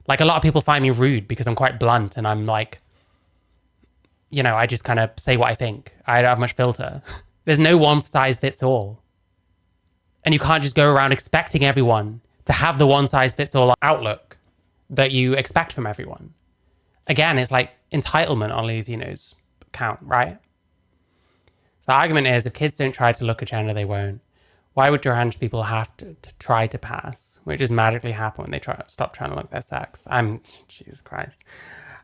Like, a lot of people find me rude because I'm quite blunt and I'm like, you know, I just kind of say what I think. I don't have much filter. There's no one size fits all. And you can't just go around expecting everyone to have the one size fits all outlook that you expect from everyone. Again, it's like entitlement on lillytino's account, right? So the argument is, if kids don't try to look a gender, they won't. Why would trans people have to try to pass? Will it just magically happen when they stop trying to look their sex? Jesus Christ.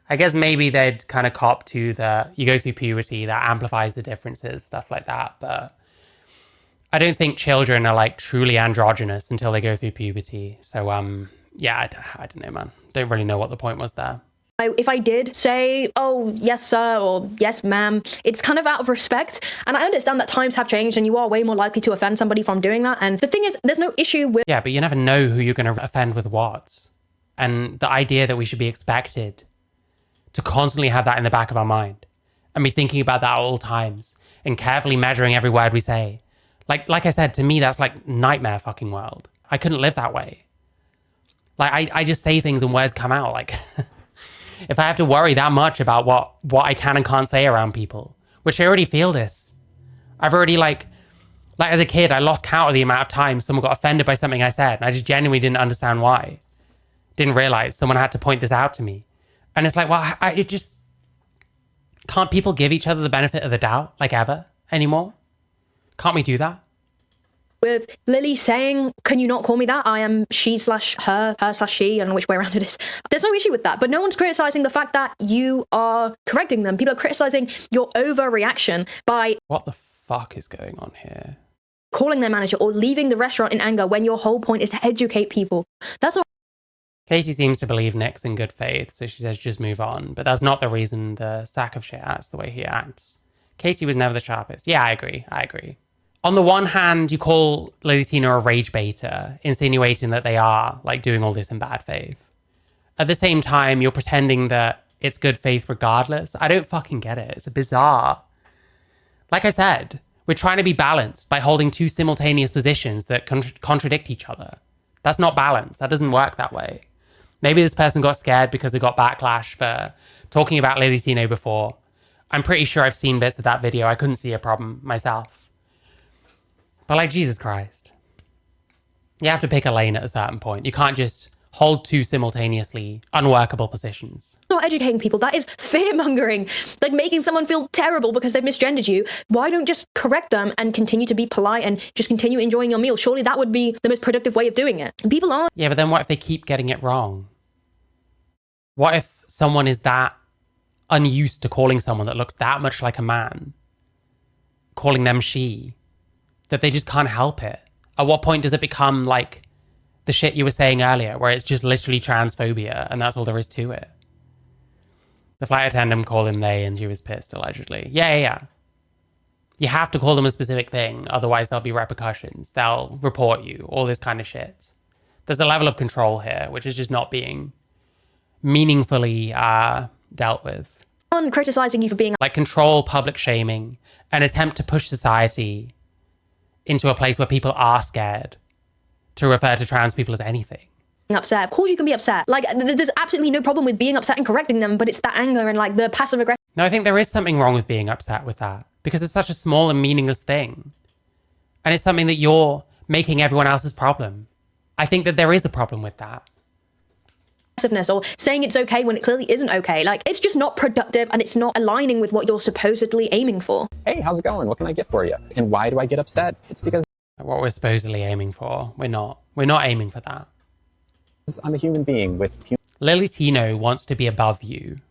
I guess maybe they'd kind of cop to you go through puberty, that amplifies the differences, stuff like that. But I don't think children are like truly androgynous until they go through puberty. So, yeah, I don't know, man. Don't really know what the point was there. if I did say, oh, yes, sir, or yes, ma'am, it's kind of out of respect. And I understand that times have changed and you are way more likely to offend somebody from doing that. And the thing is, there's no issue with... Yeah, but you never know who you're going to offend with what. And the idea that we should be expected to constantly have that in the back of our mind and be thinking about that at all times and carefully measuring every word we say. Like I said, to me, that's like nightmare fucking world. I couldn't live that way. Like, I just say things and words come out. Like, if I have to worry that much about what I can and can't say around people, which I already feel this. I've already like as a kid, I lost count of the amount of times someone got offended by something I said. And I just genuinely didn't understand why. Didn't realize someone had to point this out to me. And it's like, well, it just, can't people give each other the benefit of the doubt, like ever, anymore? Can't we do that? With Lily saying, can you not call me that? I am she/her, her/she, I don't know which way around it is. There's no issue with that, but no one's criticizing the fact that you are correcting them. People are criticizing your overreaction by... What the fuck is going on here? ...calling their manager or leaving the restaurant in anger when your whole point is to educate people. That's not... Katie seems to believe Nick's in good faith, so she says just move on. But that's not the reason the sack of shit acts the way he acts. Katie was never the sharpest. Yeah, I agree. On the one hand, you call lillytino a rage baiter, insinuating that they are like doing all this in bad faith. At the same time, you're pretending that it's good faith regardless. I don't fucking get it. It's bizarre. Like I said, we're trying to be balanced by holding two simultaneous positions that contradict each other. That's not balance. That doesn't work that way. Maybe this person got scared because they got backlash for talking about lillytino before. I'm pretty sure I've seen bits of that video. I couldn't see a problem myself. But like, Jesus Christ. You have to pick a lane at a certain point. You can't just hold two simultaneously unworkable positions. Not educating people. That is fear-mongering. Like making someone feel terrible because they've misgendered you. Why don't just correct them and continue to be polite and just continue enjoying your meal? Surely that would be the most productive way of doing it. And people aren't. Yeah, but then what if they keep getting it wrong? What if someone is that unused to calling someone that looks that much like a man, calling them she, that they just can't help it? At what point does it become like the shit you were saying earlier, where it's just literally transphobia and that's all there is to it? The flight attendant called him they and she was pissed, allegedly. Yeah. You have to call them a specific thing, otherwise there'll be repercussions. They'll report you, all this kind of shit. There's a level of control here, which is just not being meaningfully dealt with. I'm criticizing you for being... Like control, public shaming, an attempt to push society into a place where people are scared to refer to trans people as anything. upset. Of course you can be upset. Like, there's absolutely no problem with being upset and correcting them, but it's that anger and like the passive aggression. No, I think there is something wrong with being upset with that because it's such a small and meaningless thing. And it's something that you're making everyone else's problem. I think that there is a problem with that. Or saying it's okay when it clearly isn't okay. Like, it's just not productive and it's not aligning with what you're supposedly aiming for. Hey, how's it going? What can I get for you? And why do I get upset? It's because What we're supposedly aiming for, we're not aiming for that. I'm a human being with lillytino wants to be above you,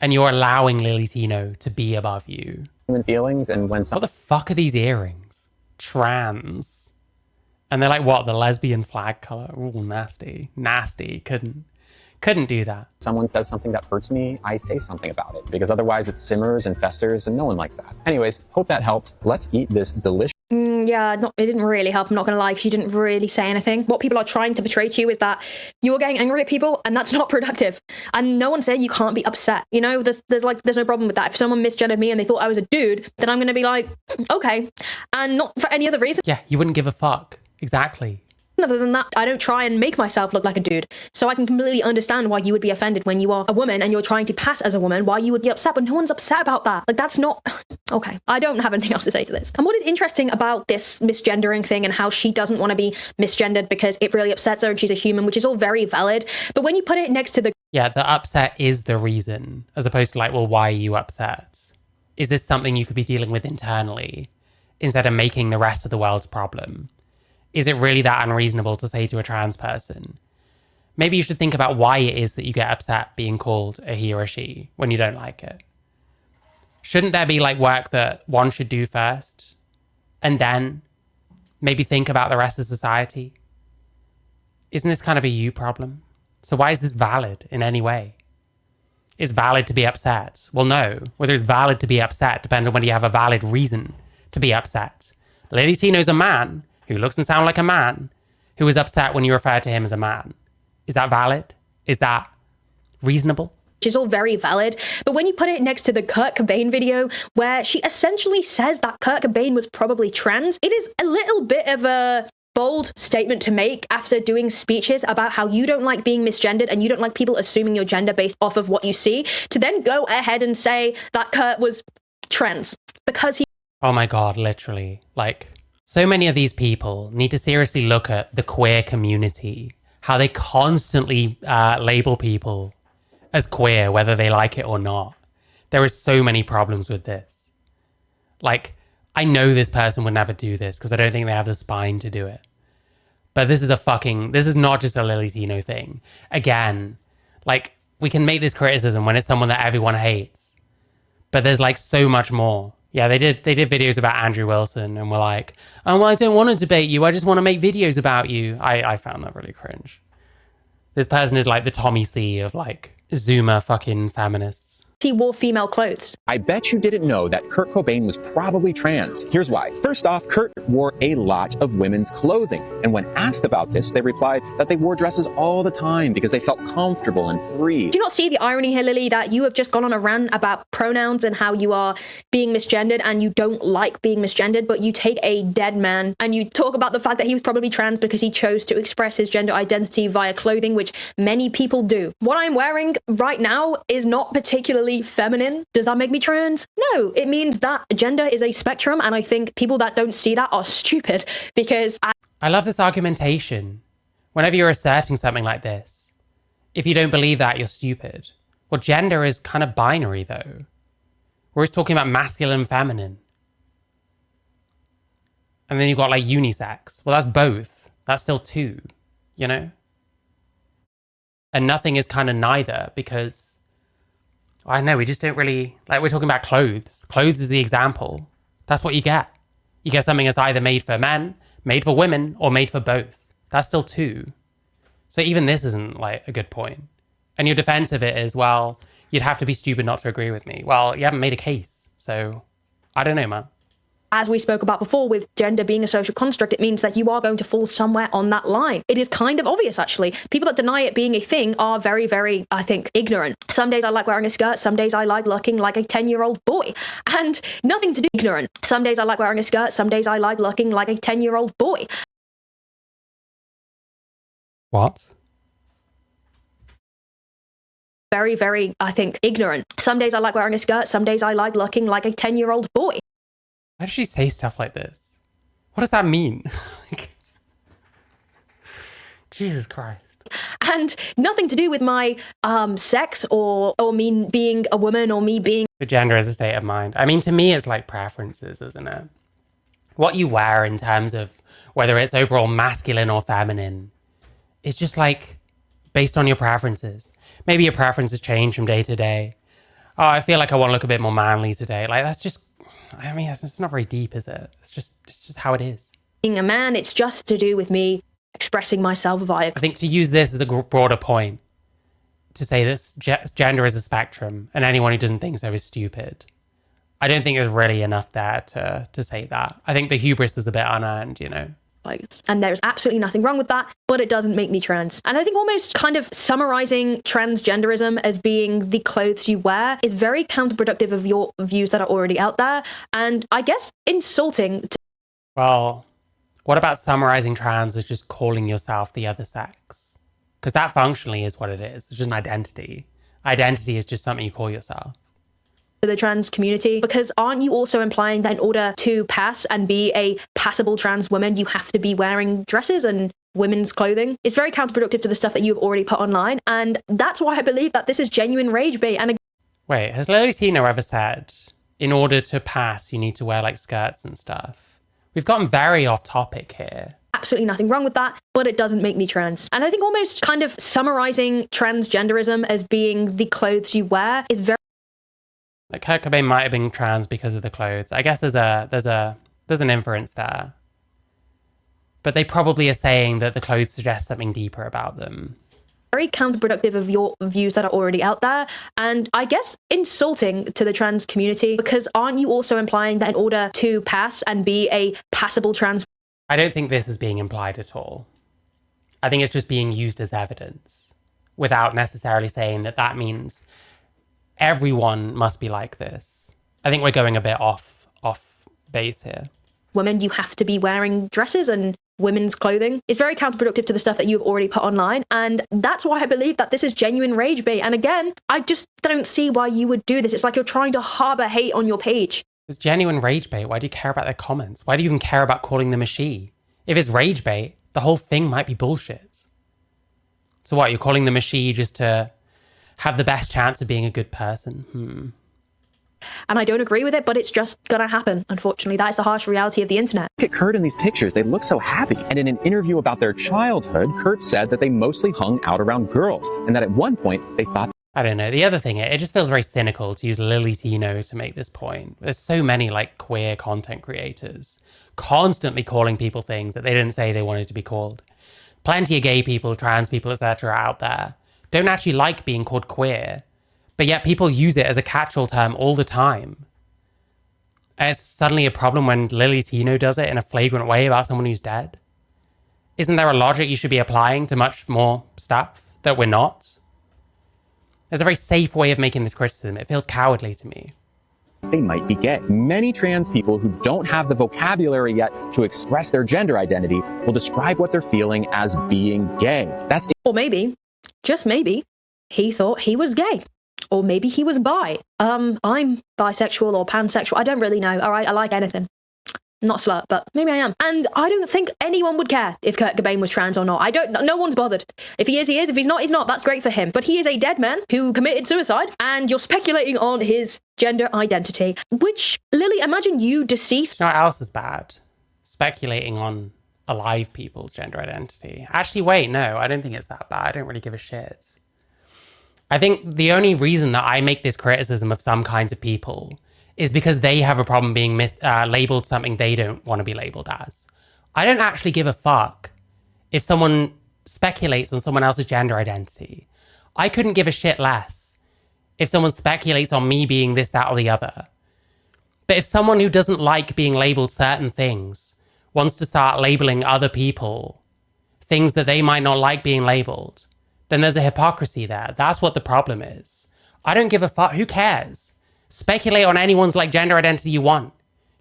and you're allowing lillytino to be above you. human feelings, and when What the fuck are these earrings? Trans. And they're like, what, the lesbian flag color? Ooh, nasty. Nasty. Couldn't do that. someone says something that hurts me, I say something about it, because otherwise it simmers and festers and no one likes that. Anyways, hope that helped. Let's eat this delicious It didn't really help. I'm not going to lie, because you didn't really say anything. What people are trying to portray to you is that you're getting angry at people, and that's not productive. And no one's saying you can't be upset. You know, there's no problem with that. If someone misgendered me and they thought I was a dude, then I'm going to be like, okay, and not for any other reason. Yeah, you wouldn't give a fuck. Exactly. Other than that, I don't try and make myself look like a dude. So I can completely understand why you would be offended when you are a woman and you're trying to pass as a woman, why you would be upset, but no one's upset about that. Like, that's not... Okay, I don't have anything else to say to this. And what is interesting about this misgendering thing and how she doesn't want to be misgendered because it really upsets her and she's a human, which is all very valid. But when you put it next to the... Yeah, the upset is the reason, as opposed to like, well, why are you upset? Is this something you could be dealing with internally instead of making the rest of the world's problem? Is it really that unreasonable to say to a trans person? Maybe you should think about why it is that you get upset being called a he or a she when you don't like it. Shouldn't there be like work that one should do first and then maybe think about the rest of society? Isn't this kind of a you problem? So why is this valid in any way? Is valid to be upset? Well, no. Whether it's valid to be upset depends on whether you have a valid reason to be upset. lillytino's a man who looks and sounds like a man, who is upset when you refer to him as a man. Is that valid? Is that reasonable? Which is all very valid. But when you put it next to the Kurt Cobain video, where she essentially says that Kurt Cobain was probably trans, it is a little bit of a bold statement to make after doing speeches about how you don't like being misgendered and you don't like people assuming your gender based off of what you see, to then go ahead and say that Kurt was trans because he... Oh my God, literally. Like... So many of these people need to seriously look at the queer community, how they constantly label people as queer, whether they like it or not. There is so many problems with this. Like, I know this person would never do this because I don't think they have the spine to do it. But this is not just a lillytino thing. Again, like, we can make this criticism when it's someone that everyone hates. But there's like so much more. Yeah, they did videos about Andrew Wilson and were like, oh, well, I don't want to debate you. I just want to make videos about you. I found that really cringe. This person is like the Tommy C of like Zoomer fucking feminists. He wore female clothes. I bet you didn't know that Kurt Cobain was probably trans. Here's why. First off, Kurt wore a lot of women's clothing. And when asked about this, they replied that they wore dresses all the time because they felt comfortable and free. Do you not see the irony here, Lily, that you have just gone on a rant about pronouns and how you are being misgendered and you don't like being misgendered, but you take a dead man and you talk about the fact that he was probably trans because he chose to express his gender identity via clothing, which many people do. What I'm wearing right now is not particularly feminine. Does that make me trans? No, it means that gender is a spectrum, and I think people that don't see that are stupid because I love this argumentation. Whenever you're asserting something like this, if you don't believe that, you're stupid. Well, gender is kind of binary though. We're just talking about masculine and feminine. And then you've got like unisex. Well, that's both. That's still two, you know? And nothing is kind of neither because I don't know, we just don't really, like we're talking about clothes. Clothes is the example. That's what you get. You get something that's either made for men, made for women, or made for both. That's still two. So even this isn't like a good point. And your defense of it is, well, you'd have to be stupid not to agree with me. Well, you haven't made a case. So I don't know, man. As we spoke about before, with gender being a social construct, it means that you are going to fall somewhere on that line. It is kind of obvious, actually. People that deny it being a thing are very, very, I think, ignorant. Some days I like wearing a skirt. Some days I like looking like a 10-year-old boy. And nothing to do with ignorant. Some days I like wearing a skirt. Some days I like looking like a 10-year-old boy. What? very, very, I think, ignorant. Some days I like wearing a skirt. Some days I like looking like a 10-year-old boy. Why does she say stuff like this? What does that mean? Like, Jesus Christ. And nothing to do with my sex or me being a woman or me being... The gender is a state of mind. I mean, to me, it's like preferences, isn't it? What you wear in terms of whether it's overall masculine or feminine is just like based on your preferences. Maybe your preferences change from day to day. Oh, I feel like I want to look a bit more manly today. Like, that's just, I mean, it's not very deep, is it? It's just how it is. Being a man, it's just to do with me expressing myself via... I think to use this as a broader point, to say this gender is a spectrum and anyone who doesn't think so is stupid. I don't think there's really enough there to say that. I think the hubris is a bit unearned, you know? And there's absolutely nothing wrong with that, but it doesn't make me trans. And I think almost kind of summarizing transgenderism as being the clothes you wear is very counterproductive of your views that are already out there. And I guess insulting. Well, what about summarizing trans as just calling yourself the other sex? Because that functionally is what it is. It's just an identity. Identity is just something you call yourself. To the trans community, because aren't you also implying that in order to pass and be a passable trans woman, you have to be wearing dresses and women's clothing? It's very counterproductive to the stuff that you've already put online, and that's why I believe that this is genuine rage bait. And wait, has lillytino ever said, in order to pass, you need to wear like skirts and stuff? We've gotten very off topic here. Absolutely nothing wrong with that, but it doesn't make me trans. And I think almost kind of summarizing transgenderism as being the clothes you wear is very... Like Kurt Cobain might have been trans because of the clothes. I guess there's an inference there. But they probably are saying that the clothes suggest something deeper about them. Very counterproductive of your views that are already out there. And I guess insulting to the trans community, because aren't you also implying that in order to pass and be a passable trans... I don't think this is being implied at all. I think it's just being used as evidence without necessarily saying that that means everyone must be like this. I think we're going a bit off base here. Women, you have to be wearing dresses and women's clothing. It's very counterproductive to the stuff that you've already put online. And that's why I believe that this is genuine rage bait. And again, I just don't see why you would do this. It's like you're trying to harbor hate on your page. It's genuine rage bait. Why do you care about their comments? Why do you even care about calling them a she? If it's rage bait, the whole thing might be bullshit. So what, you're calling them a she just to have the best chance of being a good person? And I don't agree with it, but it's just gonna happen. Unfortunately, that is the harsh reality of the internet. Look at Kurt in these pictures. They look so happy. And in an interview about their childhood, Kurt said that they mostly hung out around girls and that at one point they thought... I don't know. The other thing, it just feels very cynical to use lillytino to make this point. There's so many like queer content creators constantly calling people things that they didn't say they wanted to be called. Plenty of gay people, trans people, etc. out there don't actually like being called queer, but yet people use it as a catch-all term all the time. And it's suddenly a problem when lillytino does it in a flagrant way about someone who's dead. Isn't there a logic you should be applying to much more stuff that we're not? There's a very safe way of making this criticism. It feels cowardly to me. They might be gay. Many trans people who don't have the vocabulary yet to express their gender identity will describe what they're feeling as being gay. That's... Or maybe, just maybe, he thought he was gay. Or maybe he was bi. I'm bisexual or pansexual. I don't really know. All right, I like anything. Not slut, but maybe I am. And I don't think anyone would care if Kurt Cobain was trans or not. No one's bothered. If he is, he is. If he's not, he's not. That's great for him. But he is a dead man who committed suicide, and you're speculating on his gender identity, which, Lily, imagine you deceased. You know what else is bad? Speculating on alive people's gender identity. Actually, wait, no, I don't think it's that bad. I don't really give a shit. I think the only reason that I make this criticism of some kinds of people is because they have a problem being labeled something they don't want to be labeled as. I don't actually give a fuck if someone speculates on someone else's gender identity. I couldn't give a shit less if someone speculates on me being this, that, or the other. But if someone who doesn't like being labeled certain things wants to start labeling other people things that they might not like being labeled, then there's a hypocrisy there. That's what the problem is. I don't give a fuck. Who cares? Speculate on anyone's like gender identity you want.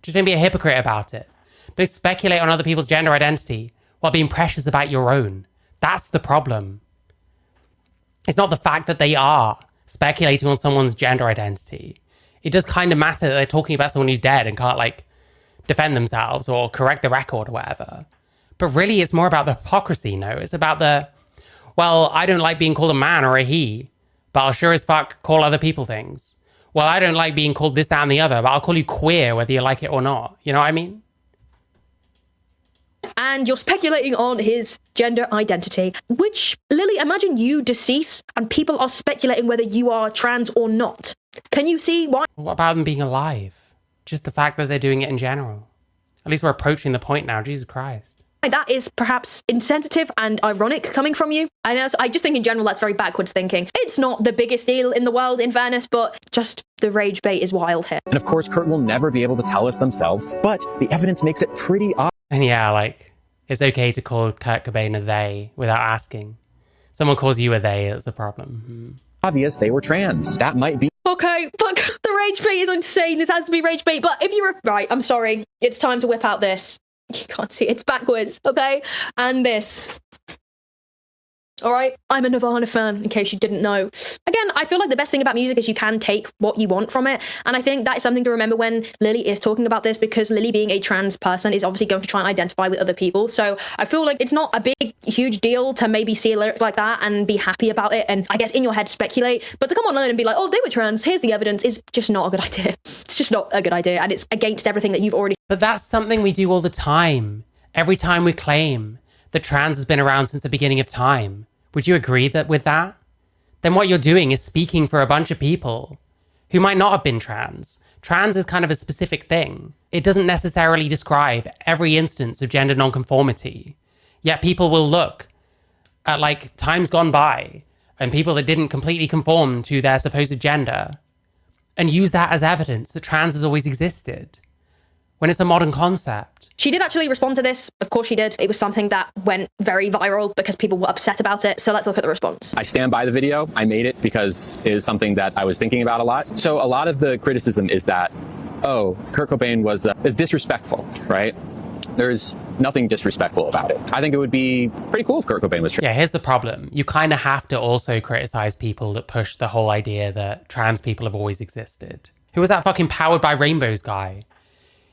Just don't be a hypocrite about it. Don't speculate on other people's gender identity while being precious about your own. That's the problem. It's not the fact that they are speculating on someone's gender identity. It does kind of matter that they're talking about someone who's dead and can't like defend themselves or correct the record or whatever. But really, it's more about the hypocrisy, no? It's about well, I don't like being called a man or a he, but I'll sure as fuck call other people things. Well, I don't like being called this, that, and the other, but I'll call you queer whether you like it or not. You know what I mean? And you're speculating on his gender identity, which, Lily, imagine you decease and people are speculating whether you are trans or not. Can you see why? What about them being alive? Just the fact that they're doing it in general. At least we're approaching the point now, Jesus Christ. That is perhaps insensitive and ironic coming from you. I just think in general that's very backwards thinking. It's not the biggest deal in the world, in fairness, but just the rage bait is wild here. And of course, Kurt will never be able to tell us themselves, but the evidence makes it pretty obvious. And yeah, like, it's okay to call Kurt Cobain a they without asking. Someone calls you a they, it's a problem. Obvious they were trans. That might be. Okay, but the rage bait is insane. This has to be rage bait. But if you're right, I'm sorry. It's time to whip out this. You can't see it. It's backwards, okay? And this. All right? I'm a Nirvana fan, in case you didn't know. Again, I feel like the best thing about music is you can take what you want from it. And I think that is something to remember when Lily is talking about this, because Lily, being a trans person, is obviously going to try and identify with other people. So I feel like it's not a big, huge deal to maybe see a lyric like that and be happy about it and, I guess, in your head speculate. But to come online and be like, oh, they were trans, here's the evidence, is just not a good idea. It's just not a good idea. And it's against everything that you've already... But that's something we do all the time. Every time we claim that trans has been around since the beginning of time. Would you agree with that? Then what you're doing is speaking for a bunch of people who might not have been trans. Trans is kind of a specific thing. It doesn't necessarily describe every instance of gender nonconformity. Yet people will look at like times gone by and people that didn't completely conform to their supposed gender and use that as evidence that trans has always existed, when it's a modern concept. She did actually respond to this. Of course she did. It was something that went very viral because people were upset about it. So let's look at the response. I stand by the video. I made it because it is something that I was thinking about a lot. So a lot of the criticism is that, oh, Kurt Cobain is disrespectful, right? There's nothing disrespectful about it. I think it would be pretty cool if Kurt Cobain was trans. Yeah, here's the problem. You kind of have to also criticize people that push the whole idea that trans people have always existed. Who was that fucking Powered by Rainbows guy?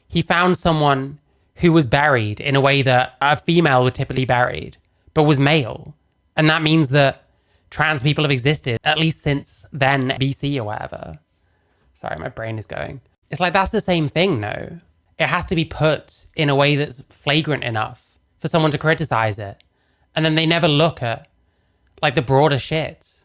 He found someone who was buried in a way that a female would typically be buried, but was male. And that means that trans people have existed, at least since then, BC or whatever. Sorry, my brain is going. It's like, that's the same thing, no? It has to be put in a way that's flagrant enough for someone to criticize it. And then they never look at, like, the broader shit.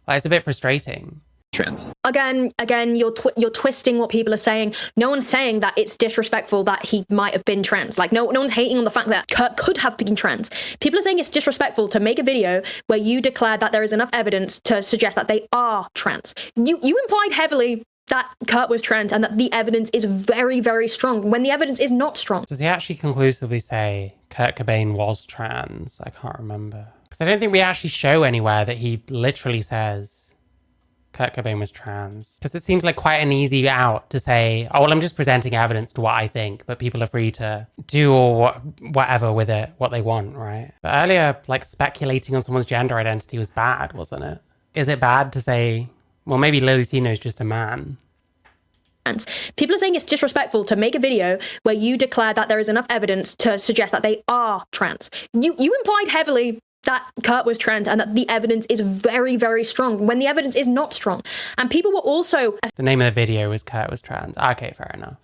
Like, it's a bit frustrating. Trans. Again, you're twisting what people are saying. No one's saying that it's disrespectful that he might have been trans. Like, no one's hating on the fact that Kurt could have been trans. People are saying it's disrespectful to make a video where you declare that there is enough evidence to suggest that they are trans. You implied heavily that Kurt was trans and that the evidence is very, very strong when the evidence is not strong. Does he actually conclusively say Kurt Cobain was trans? I can't remember. Because I don't think we actually show anywhere that he literally says Kurt Cobain was trans. Because it seems like quite an easy out to say, oh, well, I'm just presenting evidence to what I think, but people are free to do whatever with it, what they want, right? But earlier, like, speculating on someone's gender identity was bad, wasn't it? Is it bad to say, well, maybe lillytino is just a man? People are saying it's disrespectful to make a video where you declare that there is enough evidence to suggest that they are trans. You implied heavily that Kurt was trans and that the evidence is very, very strong when the evidence is not strong. And people were also... The name of the video was Kurt was trans. Okay, fair enough.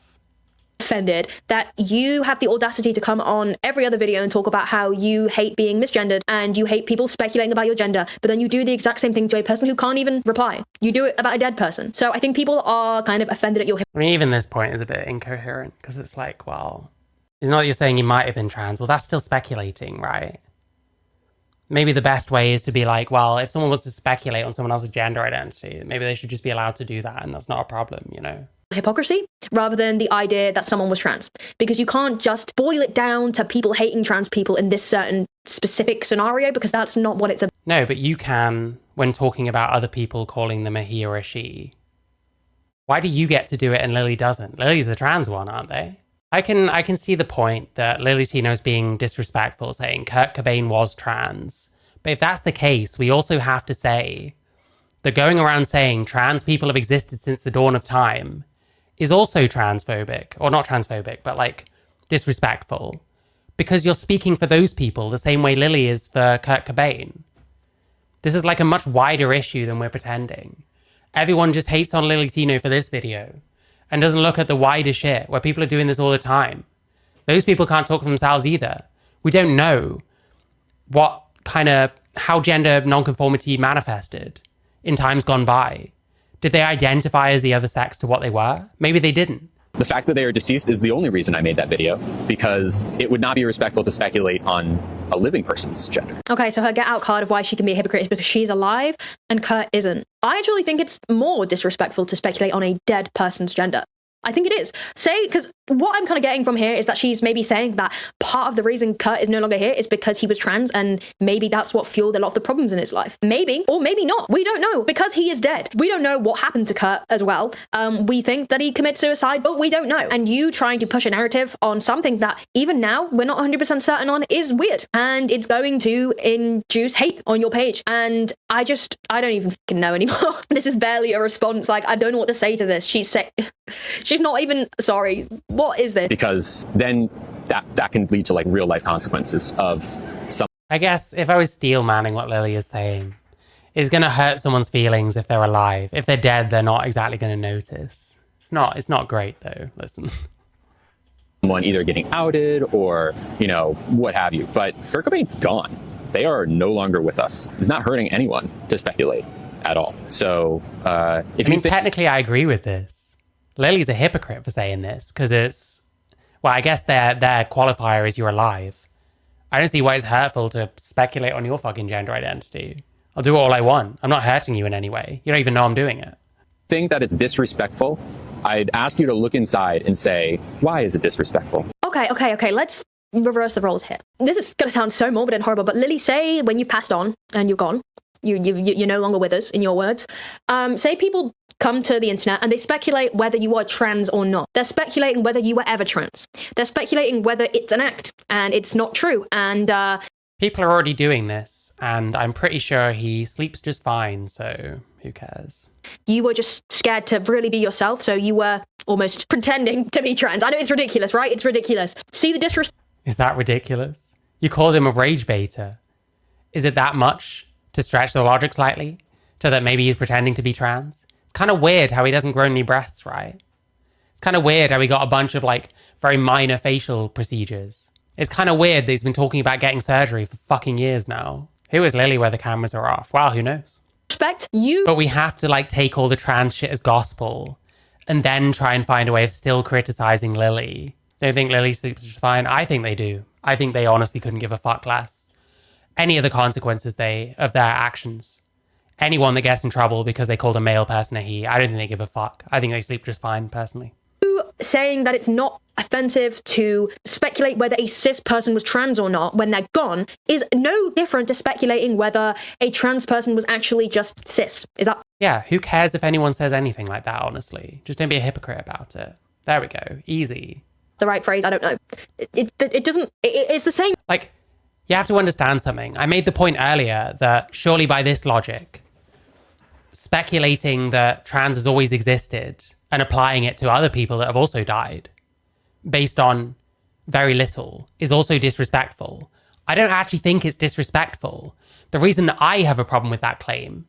Offended that you have the audacity to come on every other video and talk about how you hate being misgendered and you hate people speculating about your gender, but then you do the exact same thing to a person who can't even reply. You do it about a dead person. So I think people are kind of offended at your... I mean, even this point is a bit incoherent because it's like, well, it's not that you're saying you might have been trans. Well, that's still speculating, right? Maybe the best way is to be like, well, if someone wants to speculate on someone else's gender identity, maybe they should just be allowed to do that, and that's not a problem, you know? Hypocrisy rather than the idea that someone was trans, because you can't just boil it down to people hating trans people in this certain specific scenario, because that's not what it's about. No, but you can when talking about other people, calling them a he or a she. Why do you get to do it and Lily doesn't? Lily's the trans one, aren't they? I can see the point that lillytino is being disrespectful, saying Kurt Cobain was trans. But if that's the case, we also have to say that going around saying trans people have existed since the dawn of time is also transphobic, or not transphobic, but like disrespectful, because you're speaking for those people the same way Lily is for Kurt Cobain. This is like a much wider issue than we're pretending. Everyone just hates on lillytino for this video and doesn't look at the wider shit where people are doing this all the time. Those people can't talk for themselves either. We don't know how gender nonconformity manifested in times gone by. Did they identify as the other sex to what they were? Maybe they didn't. The fact that they are deceased is the only reason I made that video, because it would not be respectful to speculate on a living person's gender. Okay, so her get out card of why she can be a hypocrite is because she's alive and Kurt isn't. I actually think it's more disrespectful to speculate on a dead person's gender. I think it is. Because what I'm kind of getting from here is that she's maybe saying that part of the reason Kurt is no longer here is because he was trans, and maybe that's what fueled a lot of the problems in his life. Maybe, or maybe not. We don't know, because he is dead. We don't know what happened to Kurt as well. We think that he committed suicide, but we don't know. And you trying to push a narrative on something that even now we're not 100% certain on is weird. And it's going to induce hate on your page. And I don't even fucking know anymore. This is barely a response. Like, I don't know what to say to this. She's not even sorry. What is this? Because then that can lead to like real life consequences of some. I guess if I was steel manning what Lily is saying, it's going to hurt someone's feelings if they're alive. If they're dead, they're not exactly going to notice. It's not great though. Listen. Someone either getting outed or, what have you. But Kurt Cobain's gone. They are no longer with us. It's not hurting anyone to speculate at all. So technically I agree with this. Lily's a hypocrite for saying this, because I guess their qualifier is you're alive. I don't see why it's hurtful to speculate on your fucking gender identity. I'll do all I want. I'm not hurting you in any way. You don't even know I'm doing it. Think that it's disrespectful, I'd ask you to look inside and say, why is it disrespectful? Okay. Let's reverse the roles here. This is going to sound so morbid and horrible, but Lily, say when you've passed on and you're gone, you're no longer with us, in your words. Say people come to the internet and they speculate whether you are trans or not. They're speculating whether you were ever trans. They're speculating whether it's an act and it's not true. And people are already doing this, and I'm pretty sure he sleeps just fine, so who cares? You were just scared to really be yourself, so you were almost pretending to be trans. I know it's ridiculous, right? It's ridiculous. See the disrespect. Is that ridiculous? You called him a rage baiter. Is it that much to stretch the logic slightly, so that maybe he's pretending to be trans? It's kind of weird how he doesn't grow any breasts, right? It's kind of weird how he got a bunch of like very minor facial procedures. It's kind of weird that he's been talking about getting surgery for fucking years now. Who is Lily where the cameras are off? Well, who knows? Respect you. But we have to like take all the trans shit as gospel and then try and find a way of still criticizing Lily. Don't think Lily sleeps just fine? I think they do. I think they honestly couldn't give a fuck less. Any of the consequences of their actions. Anyone that gets in trouble because they called a male person a he, I don't think they give a fuck. I think they sleep just fine, personally. Saying that it's not offensive to speculate whether a cis person was trans or not when they're gone is no different to speculating whether a trans person was actually just cis. Is that? Yeah, who cares if anyone says anything like that, honestly? Just don't be a hypocrite about it. There we go. Easy. The right phrase, I don't know. It doesn't, it's the same. Like, you have to understand something. I made the point earlier that surely by this logic, speculating that trans has always existed and applying it to other people that have also died based on very little is also disrespectful. I don't actually think it's disrespectful. The reason that I have a problem with that claim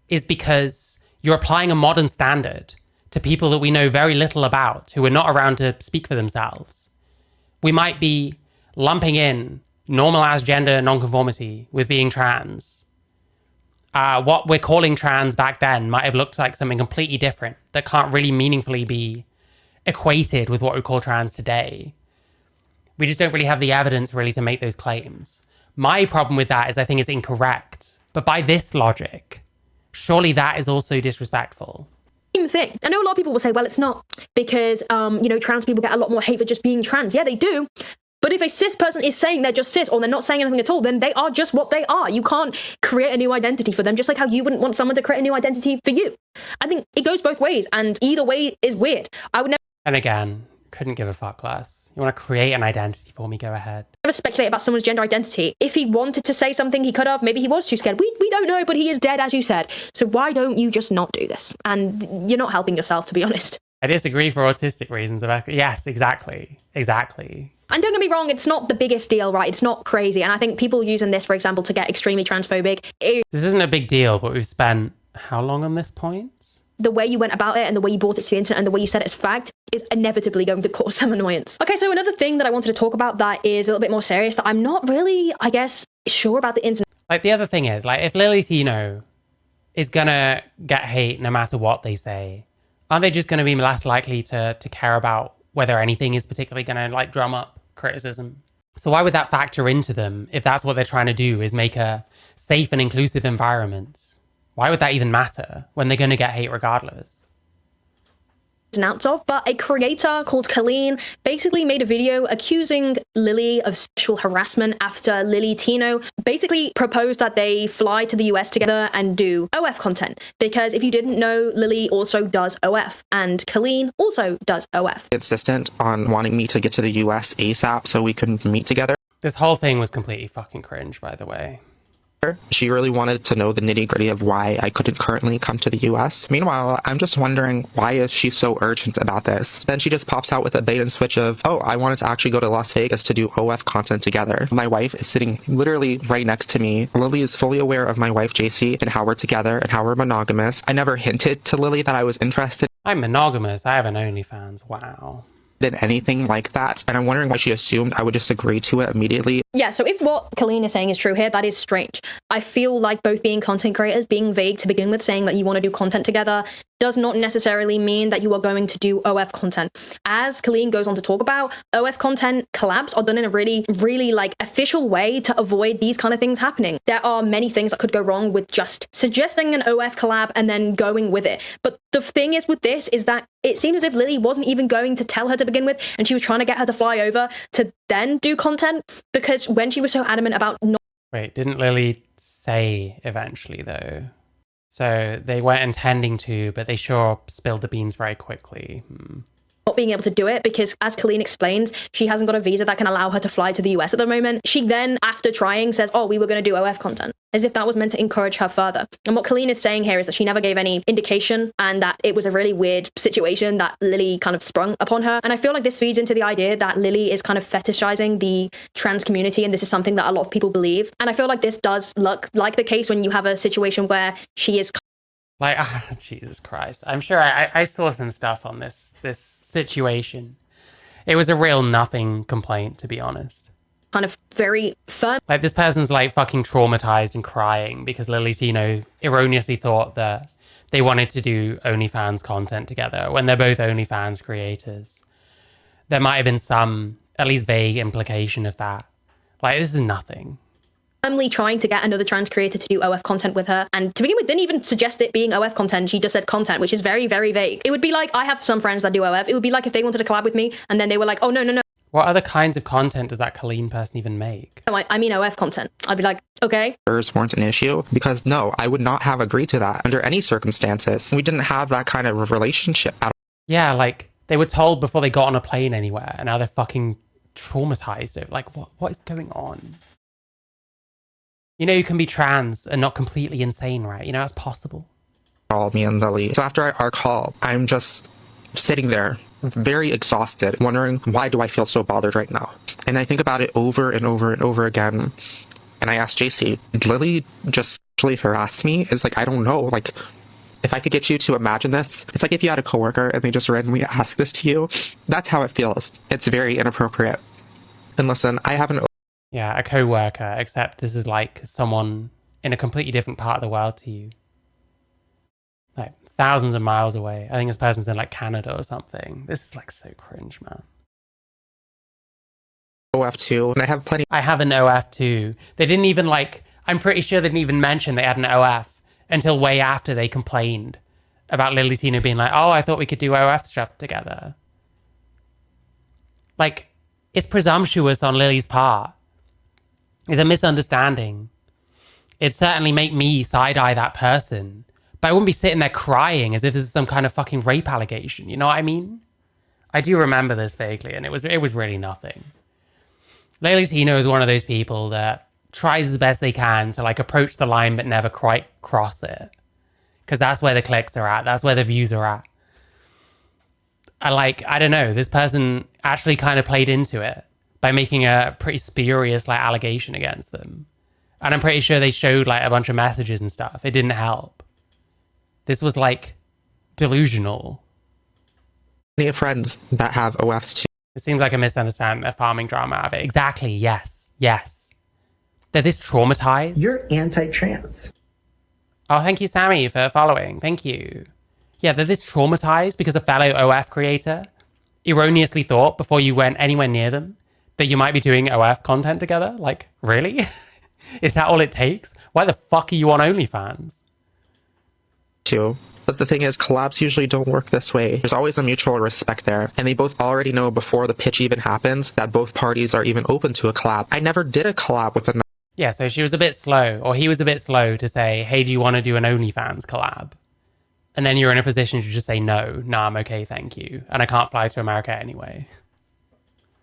is because you're applying a modern standard to people that we know very little about, who are not around to speak for themselves. We might be lumping in normal-ass gender nonconformity with being trans. What we're calling trans back then might have looked like something completely different that can't really meaningfully be equated with what we call trans today. We just don't really have the evidence really to make those claims. My problem with that is I think it's incorrect. But by this logic, surely that is also disrespectful. Same thing. I know a lot of people will say, well, it's not because, trans people get a lot more hate for just being trans. Yeah, they do. But if a cis person is saying they're just cis or they're not saying anything at all, then they are just what they are. You can't create a new identity for them, just like how you wouldn't want someone to create a new identity for you. I think it goes both ways, and either way is weird. I would never... And again, couldn't give a fuck less. You want to create an identity for me, go ahead. never speculate about someone's gender identity. If he wanted to say something, he could have. Maybe he was too scared. We don't know, but he is dead, as you said. So why don't you just not do this? And you're not helping yourself, to be honest. I disagree for autistic reasons. Yes, exactly. And don't get me wrong, it's not the biggest deal, right? It's not crazy. And I think people using this, for example, to get extremely transphobic. This isn't a big deal, but we've spent how long on this point? The way you went about it and the way you brought it to the internet and the way you said it as fact is inevitably going to cause some annoyance. Okay, so another thing that I wanted to talk about that is a little bit more serious that I'm not really, I guess, sure about the internet. Like, the other thing is, like, if lillytino is gonna get hate no matter what they say, aren't they just gonna be less likely to care about whether anything is particularly gonna, like, drum up criticism? So why would that factor into them if that's what they're trying to do, is make a safe and inclusive environment? Why would that even matter when they're going to get hate regardless? Out of, but a creator called Colleen basically made a video accusing Lily of sexual harassment after lillytino basically proposed that they fly to the US together and do OF content. Because if you didn't know, Lily also does OF and Colleen also does OF. Insistent on wanting me to get to the US ASAP so we can meet together. This whole thing was completely fucking cringe, by the way. She really wanted to know the nitty-gritty of why I couldn't currently come to the US. Meanwhile, I'm just wondering, why is she so urgent about this? Then she just pops out with a bait and switch of, oh, I wanted to actually go to Las Vegas to do OF content together. My wife is sitting literally right next to me. Lily is fully aware of my wife, JC, and how we're together and how we're monogamous. I never hinted to Lily that I was interested. I'm monogamous. I have an OnlyFans. Wow. In anything like that, and I'm wondering why she assumed I would just agree to it immediately. Yeah, so if what Colleen is saying is true here, that is strange. I feel like both being content creators, being vague to begin with, saying that you want to do content together, does not necessarily mean that you are going to do OF content. As Colleen goes on to talk about, OF content collabs are done in a really, really like official way to avoid these kind of things happening. There are many things that could go wrong with just suggesting an OF collab and then going with it. But the thing is with this is that it seems as if Lily wasn't even going to tell her to begin with, and she was trying to get her to fly over to then do content, because when she was so adamant about not... Wait, didn't Lily say eventually though? So they weren't intending to, but they sure spilled the beans very quickly. Not being able to do it because, as Colleen explains, she hasn't got a visa that can allow her to fly to the US at the moment. She then, after trying, says, oh, we were going to do OF content, as if that was meant to encourage her further. And what Colleen is saying here is that she never gave any indication and that it was a really weird situation that Lily kind of sprung upon her. And I feel like this feeds into the idea that Lily is kind of fetishizing the trans community, and this is something that a lot of people believe. And I feel like this does look like the case when you have a situation where she is... Like, Jesus Christ. I'm sure I saw some stuff on this situation. It was a real nothing complaint, to be honest. Kind of very firm. Like, this person's like fucking traumatized and crying because lillytino erroneously thought that they wanted to do OnlyFans content together when they're both OnlyFans creators. There might have been some, at least vague implication of that. Like, this is nothing. Firmly trying to get another trans creator to do OF content with her, and to begin with didn't even suggest it being OF content. She just said content, which is very, very vague. It would be like, I have some friends that do OF. It would be like if they wanted to collab with me and then they were like, oh, no. What other kinds of content does that Colleen person even make? No, I mean OF content. I'd be like, okay. Weren't an issue, because no, I would not have agreed to that under any circumstances. We didn't have that kind of relationship at all. Yeah, like, they were told before they got on a plane anywhere, and now they're fucking traumatized. Like, what is going on? You know, you can be trans and not completely insane, right? You know, that's possible. All me and Lily. So after our call, I'm just sitting there, very exhausted, wondering, why do I feel so bothered right now? And I think about it over and over and over again. And I asked JC, did Lily just sexually harass me? It's like, I don't know. Like, if I could get you to imagine this, it's like if you had a coworker and they just randomly ask this to you. That's how it feels. It's very inappropriate. And listen, I haven't... Yeah, a co-worker, except this is like someone in a completely different part of the world to you. Like thousands of miles away. I think this person's in like Canada or something. This is like so cringe, man. OF2, and I have plenty... I have an OF too. They didn't even like... I'm pretty sure they didn't even mention they had an OF until way after they complained about lillytino being like, oh, I thought we could do OF stuff together. Like, it's presumptuous on Lily's part. It's a misunderstanding. It'd certainly make me side-eye that person, but I wouldn't be sitting there crying as if this is some kind of fucking rape allegation. You know what I mean? I do remember this vaguely, and it was really nothing. lillytino is one of those people that tries as best they can to like approach the line but never quite cross it. Because that's where the clicks are at. That's where the views are at. I don't know, this person actually kind of played into it by making a pretty spurious like allegation against them. And I'm pretty sure they showed like a bunch of messages and stuff. It didn't help. This was like delusional. Many of friends that have OFs too. It seems like a misunderstanding, a farming drama out of it. Exactly, yes, yes. They're this traumatized. You're anti-trans. Oh, thank you, Sammy, for following. Thank you. Yeah, they're this traumatized because a fellow OF creator erroneously thought before you went anywhere near them that you might be doing OF content together. Like, really? Is that all it takes? Why the fuck are you on OnlyFans? Too. But the thing is, collabs usually don't work this way. There's always a mutual respect there, and they both already know before the pitch even happens that both parties are even open to a collab. I never did a collab with another. Yeah, so she was a bit slow, or he was a bit slow to say, hey, do you want to do an OnlyFans collab? And then you're in a position to just say, no, nah, I'm okay, thank you. And I can't fly to America anyway.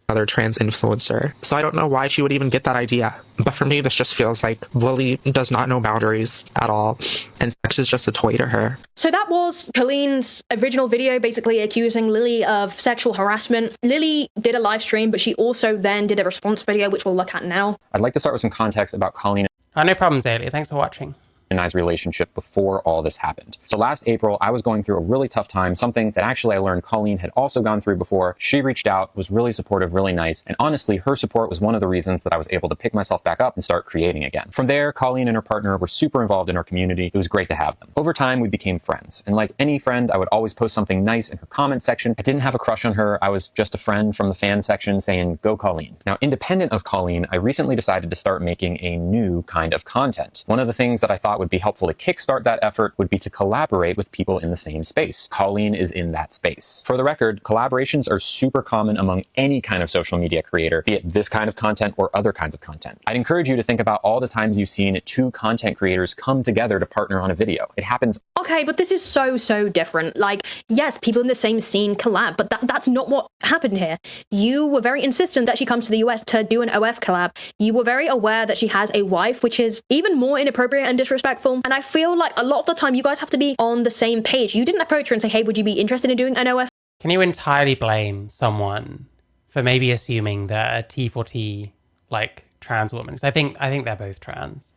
Another trans influencer. So I don't know why she would even get that idea. But for me, this just feels like Lily does not know boundaries at all. And sex is just a toy to her. So that was Colleen's original video, basically accusing Lily of sexual harassment. Lily did a live stream, but she also then did a response video, which we'll look at now. I'd like to start with some context about Colleen Oh, no problem, Zaylee. Thanks for watching. and I's relationship before all this happened. So last April, I was going through a really tough time, something that actually I learned Colleen had also gone through before. She reached out, was really supportive, really nice, and honestly, her support was one of the reasons that I was able to pick myself back up and start creating again. From there, Colleen and her partner were super involved in our community. It was great to have them. Over time, we became friends, and like any friend, I would always post something nice in her comment section. I didn't have a crush on her. I was just a friend from the fan section saying, go Colleen. Now, independent of Colleen, I recently decided to start making a new kind of content. One of the things that I thought would be helpful to kickstart that effort would be to collaborate with people in the same space. Colleen is in that space. For the record, collaborations are super common among any kind of social media creator, be it this kind of content or other kinds of content. I'd encourage you to think about all the times you've seen two content creators come together to partner on a video. It happens. Okay, but this is so different. Like, yes, people in the same scene collab, but that's not what happened here. You were very insistent that she comes to the US to do an OF collab. You were very aware that she has a wife, which is even more inappropriate and disrespectful. And I feel like a lot of the time you guys have to be on the same page. You didn't approach her and say, hey, would you be interested in doing an OF? Can you entirely blame someone for maybe assuming that a T4T, like, trans woman? Because I think they're both trans.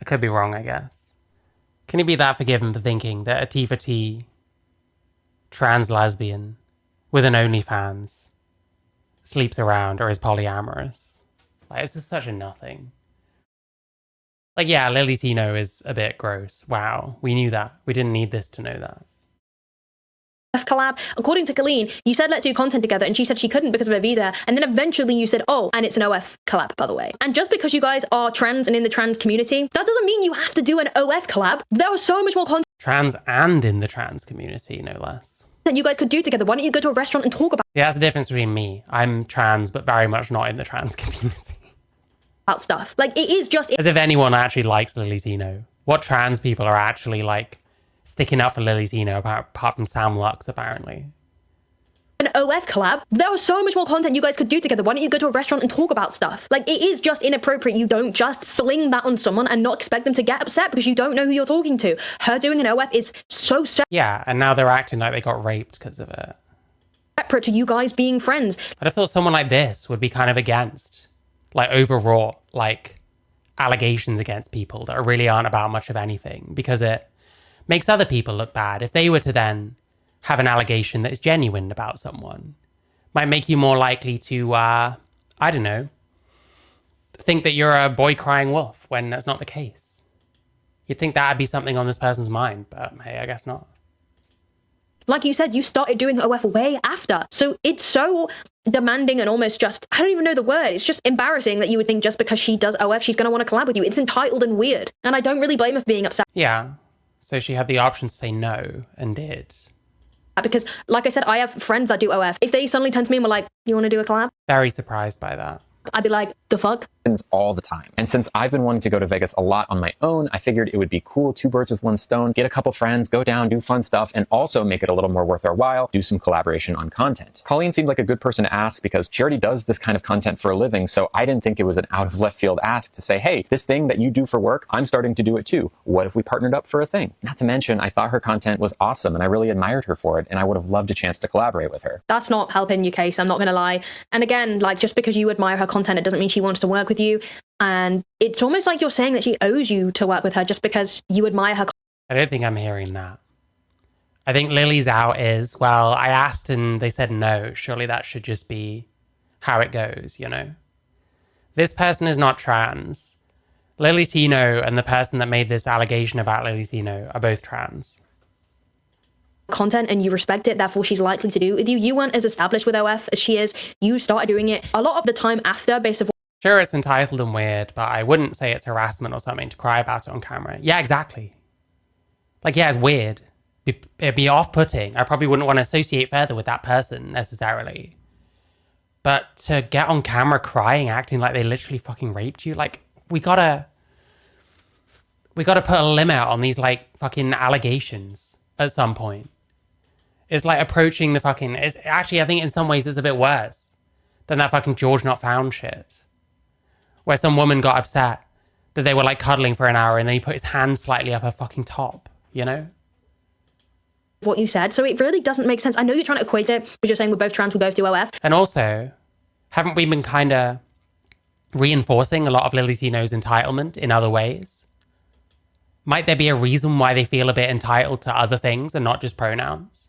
I could be wrong, I guess. Can you be that forgiven for thinking that a T4T trans lesbian with an OnlyFans sleeps around or is polyamorous? Like, it's just such a nothing. Like, yeah, lillytino is a bit gross. Wow, we knew that. We didn't need this to know that. Collab. According to Colleen, you said let's do content together, and she said she couldn't because of her visa, and then eventually you said, oh, and it's an OF collab, by the way. And just because you guys are trans and in the trans community, that doesn't mean you have to do an OF collab. There was so much more content. Trans and in the trans community, no less. That you guys could do together. Why don't you go to a restaurant and talk about Yeah, that's the difference between me. I'm trans, but very much not in the trans community. stuff? Like, it is just As if anyone actually likes lillytino. What trans people are actually, like, sticking up for lillytino, apart from Sam Lux, apparently. an OF collab. There was so much more content you guys could do together. Why don't you go to a restaurant and talk about stuff? Like, it is just inappropriate. You don't just fling that on someone and not expect them to get upset because you don't know who you're talking to. Her doing an OF is so Yeah, and now they're acting like they got raped because of it. separate to you guys being friends. I'd have thought someone like this would be kind of against, like, overwrought, like, allegations against people that really aren't about much of anything, because it makes other people look bad. If they were to then have an allegation that is genuine about someone, might make you more likely to, I don't know, think that you're a boy crying wolf when that's not the case. You'd think that'd be something on this person's mind, but hey, I guess not. Like you said, you started doing OF way after. So it's so demanding and almost just, I don't even know the word. It's just embarrassing that you would think just because she does OF, she's going to want to collab with you. It's entitled and weird. And I don't really blame her for being upset. Yeah. So she had the option to say no and did. Because, like I said, I have friends that do OF. If they suddenly turn to me and were like, you want to do a collab? Very surprised by that. I'd be like, the fuck? happens all the time. And since I've been wanting to go to Vegas a lot on my own, I figured it would be cool, 2 birds with 1 stone, get a couple friends, go down, do fun stuff, and also make it a little more worth our while, do some collaboration on content. Colleen seemed like a good person to ask because she already does this kind of content for a living, so I didn't think it was an out of left field ask to say, hey, this thing that you do for work, I'm starting to do it too. What if we partnered up for a thing? Not to mention, I thought her content was awesome and I really admired her for it, and I would have loved a chance to collaborate with her. That's not helping your case, I'm not gonna lie. And again, like, just because you admire her content, it doesn't mean she wants to work with you. And it's almost like you're saying that she owes you to work with her just because you admire her. I don't think I'm hearing that. I think Lily's out is, well, I asked and they said no. Surely that should just be how it goes, you know? This person is not trans. lillytino and the person that made this allegation about lillytino are both trans. Content and you respect it, therefore she's likely to do it with you. You weren't as established with OF as she is. You started doing it a lot of the time after, based on. Sure, it's entitled and weird, but I wouldn't say it's harassment or something to cry about it on camera. Yeah, exactly. Like, yeah, it's weird. It'd be off-putting. I probably wouldn't want to associate further with that person necessarily. But to get on camera crying, acting like they literally fucking raped you, like, we gotta put a limit on these, like, fucking allegations at some point. It's like approaching the fucking... It's actually, I think in some ways it's a bit worse than that fucking George Not Found shit. Where some woman got upset that they were like cuddling for an hour and then he put his hand slightly up her fucking top, you know? What you said, so it really doesn't make sense. I know you're trying to equate it, but you're saying we're both trans, we both do OF. And also, haven't we been kind of reinforcing a lot of lillytino's entitlement in other ways? Might there be a reason why they feel a bit entitled to other things and not just pronouns?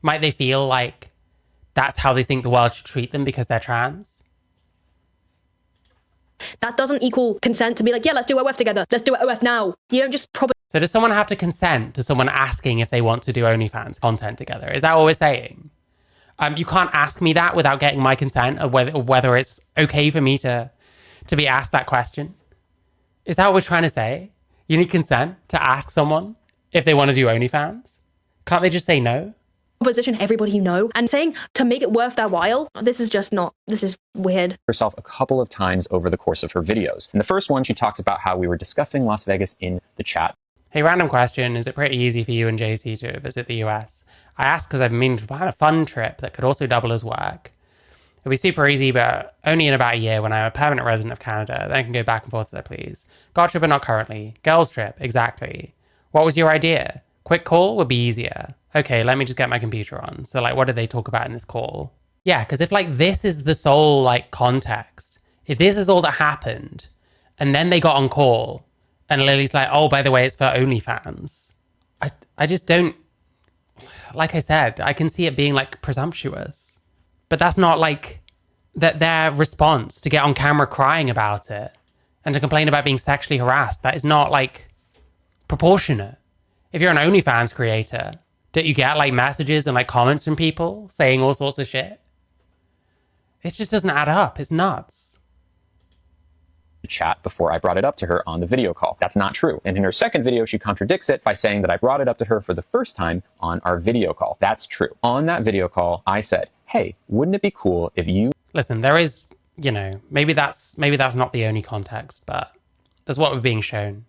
Might they feel like that's how they think the world should treat them because they're trans? That doesn't equal consent to be like, yeah, let's do OF together. Let's do it OF now. You don't just probably... So does someone have to consent to someone asking if they want to do OnlyFans content together? Is that what we're saying? You can't ask me that without getting my consent, or whether it's okay for me to be asked that question. Is that what we're trying to say? You need consent to ask someone if they want to do OnlyFans? Can't they just say no? Position everybody you know and saying to make it worth their while. This is weird. Herself a couple of times over the course of her videos. In the first one, she talks about how we were discussing Las Vegas in the chat. Hey, random question. Is it pretty easy for you and JC to visit the US? I asked because I've been to plan a fun trip that could also double as work. It'll be super easy, but only in about a year when I'm a permanent resident of Canada. Then I can go back and forth as I please. God trip, but not currently. Girls trip, exactly. What was your idea? Quick call would be easier. Okay, let me just get my computer on. So, like, what did they talk about in this call? Yeah, because if, like, this is the sole, like, context, if this is all that happened, and then they got on call, and Lily's like, oh, by the way, it's for OnlyFans. I just don't... Like I said, I can see it being, like, presumptuous. But that's not, like, their response to get on camera crying about it and to complain about being sexually harassed. That is not, like, proportionate. If you're an OnlyFans creator... Don't you get, like, messages and, like, comments from people saying all sorts of shit? It just doesn't add up. It's nuts. Chat before I brought it up to her on the video call. That's not true. And in her second video, she contradicts it by saying that I brought it up to her for the first time on our video call. That's true. On that video call, I said, hey, wouldn't it be cool if you... Listen, there is, you know, maybe that's not the only context, but that's what we're being shown.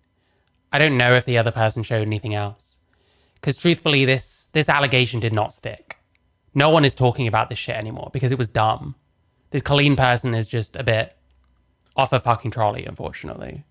I don't know if the other person showed anything else. Because truthfully, this allegation did not stick. No one is talking about this shit anymore because it was dumb. This Colleen person is just a bit off a fucking trolley, unfortunately.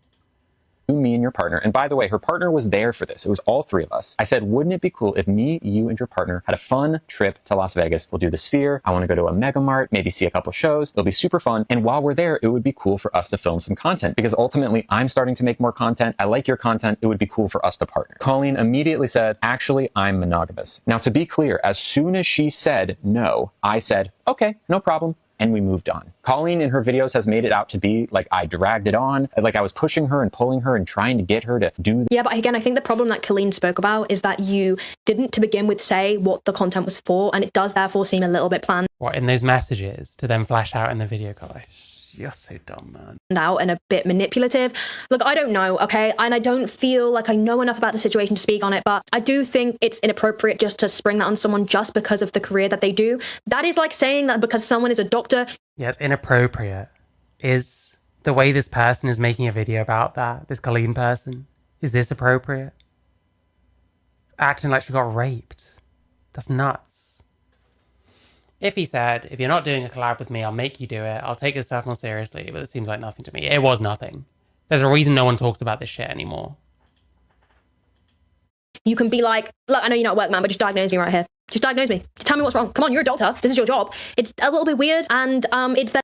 Me and your partner, and by the way, her partner was there for this. It was all 3 of us. I said, wouldn't it be cool if me, you, and your partner had a fun trip to Las Vegas? We'll do the Sphere. I want to go to a Mega Mart, maybe see a couple shows. It'll be super fun. And while we're there, it would be cool for us to film some content because ultimately I'm starting to make more content. I like your content. It would be cool for us to partner. Colleen immediately said, actually, I'm monogamous. Now, to be clear, as soon as she said no, I said, okay, no problem. And we moved on. Colleen in her videos has made it out to be like I dragged it on, like I was pushing her and pulling her and trying to get her to do. Yeah, but again, I think the problem that Colleen spoke about is that you didn't to begin with say what the content was for, and it does therefore seem a little bit planned. What, in those messages to then flash out in the video call? You're so dumb, man. Out and a bit manipulative. Look, I don't know, okay? And I don't feel like I know enough about the situation to speak on it, but I do think it's inappropriate just to spring that on someone just because of the career that they do. That is like saying that because someone is a doctor. Yeah, it's inappropriate. Is The way this person is making a video about that, this Colleen person, is this appropriate? Acting like she got raped. That's nuts. If he said, if you're not doing a collab with me, I'll make you do it. I'll take this stuff more seriously, but it seems like nothing to me. It was nothing. There's a reason no one talks about this shit anymore. You can be like, look, I know you're not at work, man, but just diagnose me right here. Just diagnose me. Just tell me what's wrong. Come on, you're a doctor. This is your job. It's a little bit weird, and it's their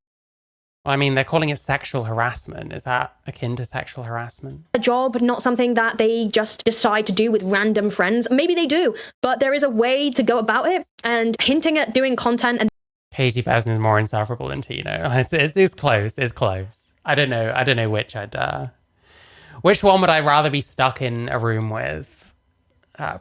I mean, they're calling it sexual harassment. Is that akin to sexual harassment? job, not something that they just decide to do with random friends. Maybe they do, but there is a way to go about it, and hinting at doing content and Katie Person is more insufferable than Tino. It's close. It's close. I don't know which I'd... which one would I rather be stuck in a room with?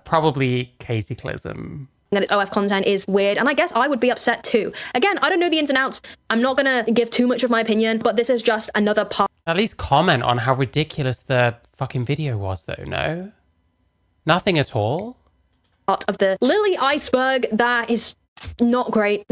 Probably Katie Clism. that its OF content is weird, and I guess I would be upset too. Again, I don't know the ins and outs. I'm not gonna give too much of my opinion, but this is just another part. At least comment on how ridiculous the fucking video was, though, no? Nothing at all? Of the Lily iceberg that is not great,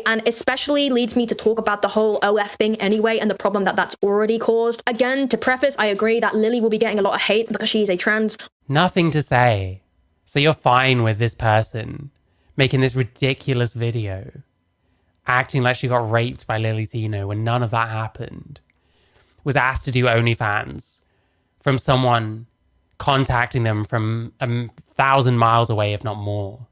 and especially leads me to talk about the whole OF thing anyway and the problem that that's already caused. Again, to preface, I agree that Lily will be getting a lot of hate because she is a trans. Nothing to say. So you're fine with this person making this ridiculous video, acting like she got raped by lillytino when none of that happened, was asked to do OnlyFans from someone contacting them from 1,000 miles away, if not more,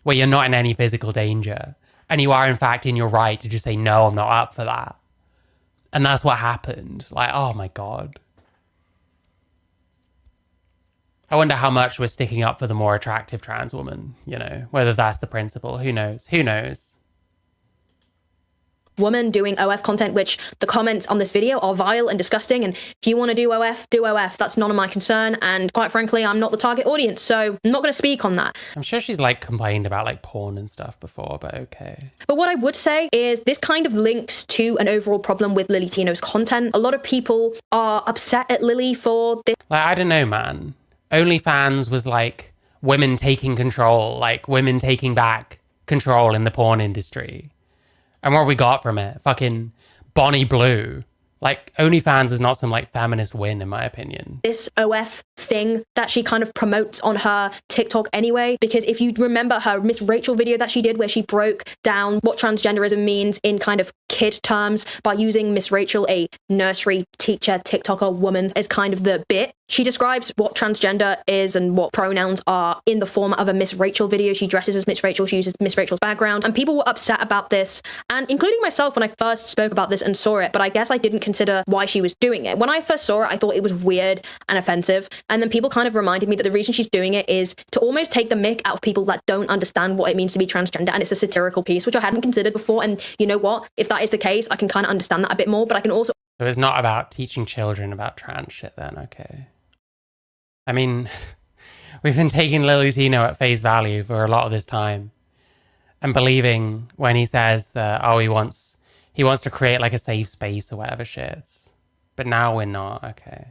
where you're not in any physical danger, and you are in fact in your right to just say, no, I'm not up for that. And that's what happened. Like, oh my God. I wonder how much we're sticking up for the more attractive trans woman, you know, whether that's the principle. Who knows? Who knows? Woman doing OF content, which the comments on this video are vile and disgusting, and if you want to do OF, do OF. That's none of my concern, and quite frankly, I'm not the target audience, so I'm not going to speak on that. I'm sure she's like complained about like porn and stuff before, but okay. But what I would say is this kind of links to an overall problem with lillytino's content. A lot of people are upset at Lily for this. Like, I don't know, man. OnlyFans was like women taking control, like women taking back control in the porn industry. And what we got from it? Fucking Bonnie Blue. Like, OnlyFans is not some like feminist win, in my opinion. This OF thing that she kind of promotes on her TikTok anyway, because if you remember her Miss Rachel video that she did where she broke down what transgenderism means in kind of kid terms by using Miss Rachel, a nursery teacher, TikToker woman, as kind of the bit. She describes what transgender is and what pronouns are in the form of a Miss Rachel video. She dresses as Miss Rachel, she uses Miss Rachel's background, and people were upset about this, and including myself when I first spoke about this and saw it, but I guess I didn't consider why she was doing it. When I first saw it, I thought it was weird and offensive, and then people kind of reminded me that the reason she's doing it is to almost take the mick out of people that don't understand what it means to be transgender, and it's a satirical piece, which I hadn't considered before, and you know what? If that is the case, I can kind of understand that a bit more, but I can also... So it's not about teaching children about trans shit then, okay. I mean, we've been taking lillytino at face value for a lot of this time and believing when he says that, oh, he wants to create like a safe space or whatever shit. But now we're not, okay.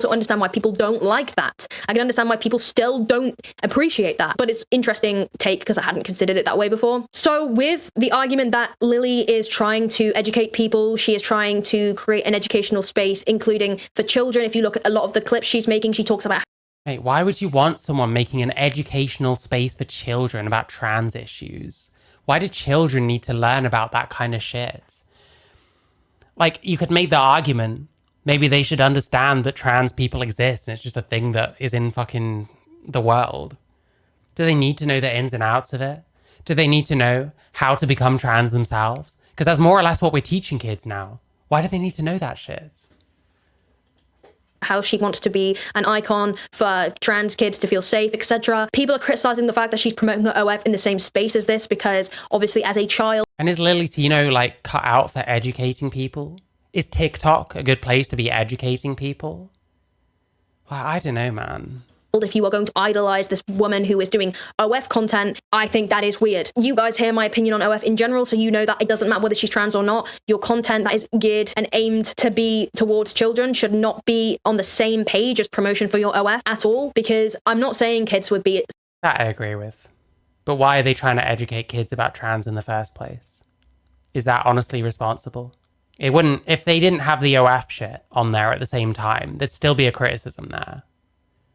Also understand why people don't like that. I can understand why people still don't appreciate that, but it's interesting take because I hadn't considered it that way before. So with the argument that Lily is trying to educate people, she is trying to create an educational space, including for children. If you look at a lot of the clips she's making, she talks about... Wait, why would you want someone making an educational space for children about trans issues? Why do children need to learn about that kind of shit? Like, you could make the argument, maybe they should understand that trans people exist and it's just a thing that is in fucking the world. Do they need to know the ins and outs of it? Do they need to know how to become trans themselves? Because that's more or less what we're teaching kids now. Why do they need to know that shit? How she wants to be an icon for trans kids to feel safe, etc. People are criticizing the fact that she's promoting the OF in the same space as this because obviously as a child... And is lillytino like cut out for educating people? Is TikTok a good place to be educating people? Well, I don't know, man. If you are going to idolize this woman who is doing OF content, I think that is weird. You guys hear my opinion on OF in general, so you know that it doesn't matter whether she's trans or not. Your content that is geared and aimed to be towards children should not be on the same page as promotion for your OF at all, because I'm not saying kids would be... That I agree with. But why are they trying to educate kids about trans in the first place? Is that honestly responsible? It wouldn't, if they didn't have the OF shit on there at the same time, there'd still be a criticism there.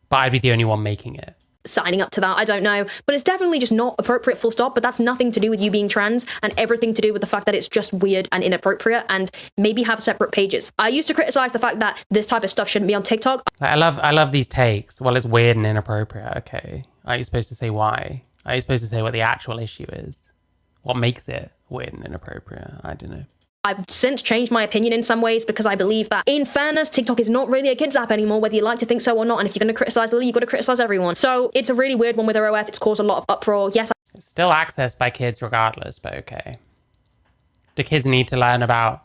But I'd be the only one making it. Signing up to that, I don't know. But it's definitely just not appropriate, full stop. But that's nothing to do with you being trans and everything to do with the fact that it's just weird and inappropriate and maybe have separate pages. I used to criticize the fact that this type of stuff shouldn't be on TikTok. Like, I love these takes. Well, it's weird and inappropriate. Okay. Are you supposed to say why? Are you supposed to say what the actual issue is? What makes it weird and inappropriate? I don't know. I've since changed my opinion in some ways because I believe that, in fairness, TikTok is not really a kids app anymore, whether you like to think so or not. And if you're going to criticize Lily, you've got to criticize everyone. So it's a really weird one with her OF. It's caused a lot of uproar. Yes, It's still accessed by kids regardless, but okay. Do kids need to learn about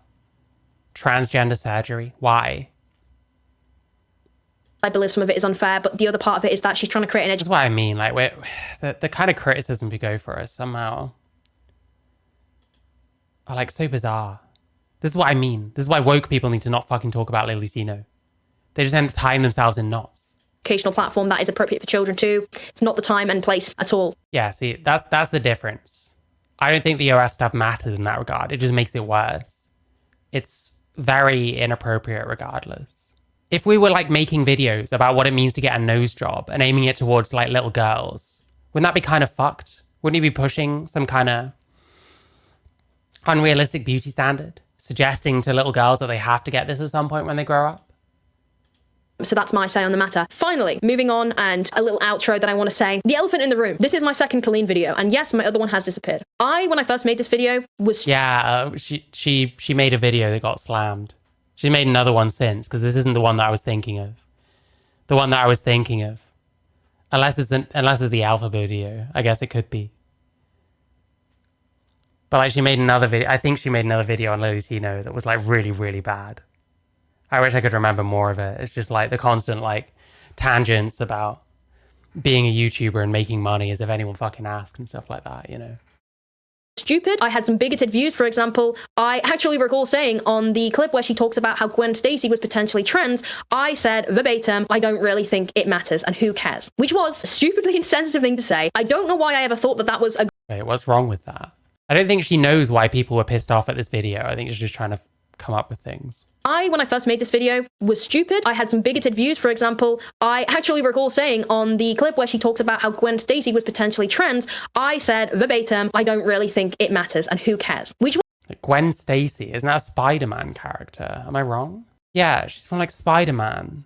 transgender surgery? Why? I believe some of it is unfair, but the other part of it is that she's trying to create an That's what I mean. Like, the kind of criticism we go for us somehow are like so bizarre. This is what I mean. This is why woke people need to not fucking talk about lillytino. They just end up tying themselves in knots. educational platform that is appropriate for children too. It's not the time and place at all. Yeah, see, that's the difference. I don't think the OF stuff matters in that regard. It just makes it worse. It's very inappropriate regardless. If we were like making videos about what it means to get a nose job and aiming it towards like little girls, wouldn't that be kind of fucked? Wouldn't you be pushing some kind of unrealistic beauty standard, suggesting to little girls that they have to get this at some point when they grow up? So that's my say on the matter. Finally, moving on, and a little outro that I want to say. The elephant in the room. This is my second Colleen video, and yes, my other one has disappeared. When I first made this video, was... Yeah, she made a video that got slammed. She made another one since, because this isn't the one that I was thinking of. The one that I was thinking of. Unless it's the alpha video. I guess it could be. But like, she made another video. I think she made another video on lillytino that was like really, really bad. I wish I could remember more of it. It's just like the constant like tangents about being a YouTuber and making money as if anyone fucking asked and stuff like that, you know. Stupid. I had some bigoted views, for example. I actually recall saying on the clip where she talks about how Gwen Stacy was potentially trans, I said verbatim, I don't really think it matters and who cares? Which was a stupidly insensitive thing to say. I don't know why I ever thought that that was a... Wait, what's wrong with that? I don't think she knows why people were pissed off at this video. I think she's just trying to come up with things. When I first made this video, was stupid. I had some bigoted views, for example. I actually recall saying on the clip where she talks about how Gwen Stacy was potentially trans, I said verbatim, I don't really think it matters and who cares? Which like Gwen Stacy, isn't that a Spider-Man character? Am I wrong? Yeah, she's from like Spider-Man.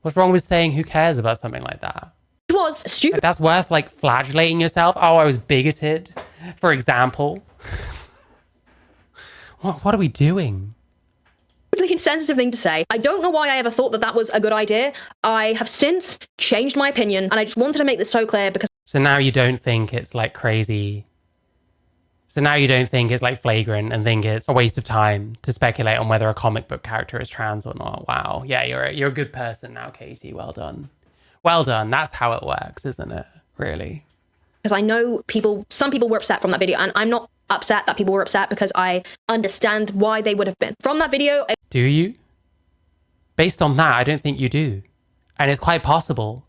What's wrong with saying who cares about something like that? was stupid. Like, that's worth like flagellating yourself. Oh, I was bigoted, for example. What are we doing? Really insensitive thing to say. I don't know why I ever thought that that was a good idea. I have since changed my opinion, and I just wanted to make this so clear because... So now you don't think it's like crazy. So now you don't think it's like flagrant and think it's a waste of time to speculate on whether a comic book character is trans or not. Wow. Yeah, you're a good person now, Katie. Well done. Well done. That's how it works, isn't it? Really. Because I know some people were upset from that video, and I'm not upset that people were upset because I understand why they would have been. From that video... Do you? Based on that, I don't think you do. And it's quite possible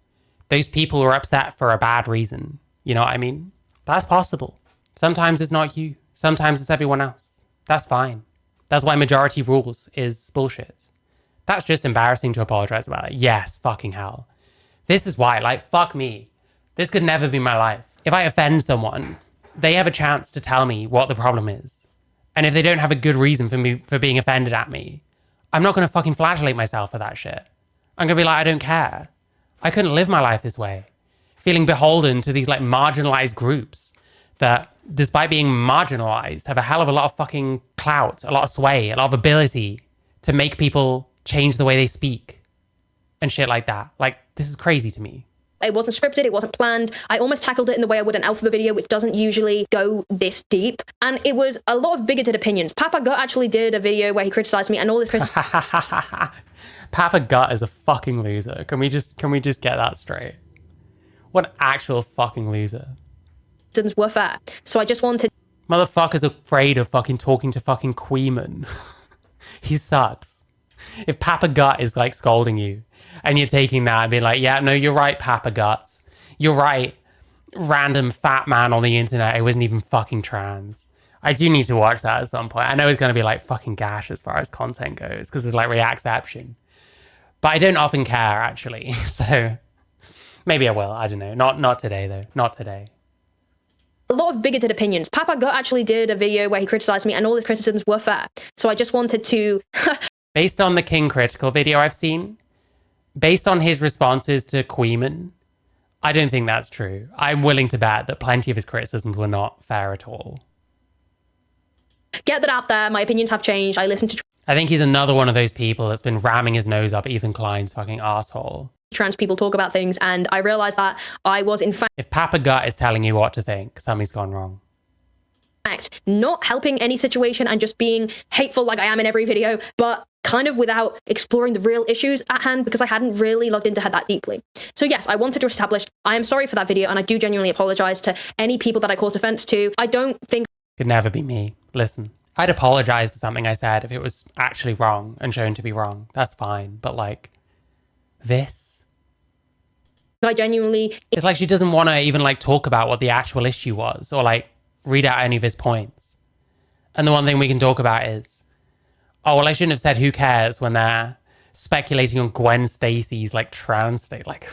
those people were upset for a bad reason. You know what I mean? That's possible. Sometimes it's not you. Sometimes it's everyone else. That's fine. That's why majority rules is bullshit. That's just embarrassing to apologize about it. Yes, fucking hell. This is why, like, fuck me. This could never be my life. If I offend someone, they have a chance to tell me what the problem is. And if they don't have a good reason for being offended at me, I'm not going to fucking flagellate myself for that shit. I'm going to be like, I don't care. I couldn't live my life this way. Feeling beholden to these like marginalized groups that, despite being marginalized, have a hell of a lot of fucking clout, a lot of sway, a lot of ability to make people change the way they speak and shit like that. Like, this is crazy to me. It wasn't scripted, it wasn't planned. I almost tackled it in the way I would an alphabet video, which doesn't usually go this deep. And it was a lot of bigoted opinions. Papa Gut actually did a video where he criticized me and all this criticism. Papa Gut is a fucking loser. Can we just get that straight? What an actual fucking loser. Were fair. So I just wanted... Motherfucker's afraid of fucking talking to fucking Queeman. He sucks. If Papa Gut is like scolding you and you're taking that and being like, yeah, no, you're right, Papa Guts. You're right, random fat man on the internet who isn't even fucking trans. I do need to watch that at some point. I know it's going to be like fucking gash as far as content goes because there's like reacception. But I don't often care actually. So maybe I will. I don't know. Not today though. Not today. A lot of bigoted opinions. Papa Gut actually did a video where he criticized me and all his criticisms were fair. So I just wanted to... Based on the King Critical video I've seen, based on his responses to Queeman, I don't think that's true. I'm willing to bet that plenty of his criticisms were not fair at all. Get that out there. My opinions have changed. I listen to I think he's another one of those people that's been ramming his nose up Ethan Klein's fucking asshole. trans people talk about things, and I realized that I was in fact If Papa Gut is telling you what to think, something's gone wrong. not helping any situation and just being hateful like I am in every video, but kind of without exploring the real issues at hand because I hadn't really looked into her that deeply. So yes, I wanted to establish I am sorry for that video, and I do genuinely apologize to any people that I caused offense to. I don't think Could never be me. Listen, I'd apologize for something I said if it was actually wrong and shown to be wrong. That's fine. But like, this? I genuinely... It's like she doesn't want to even like talk about what the actual issue was or like read out any of his points. And the one thing we can talk about is, oh, well, I shouldn't have said who cares when they're speculating on Gwen Stacy's like trans state. Like,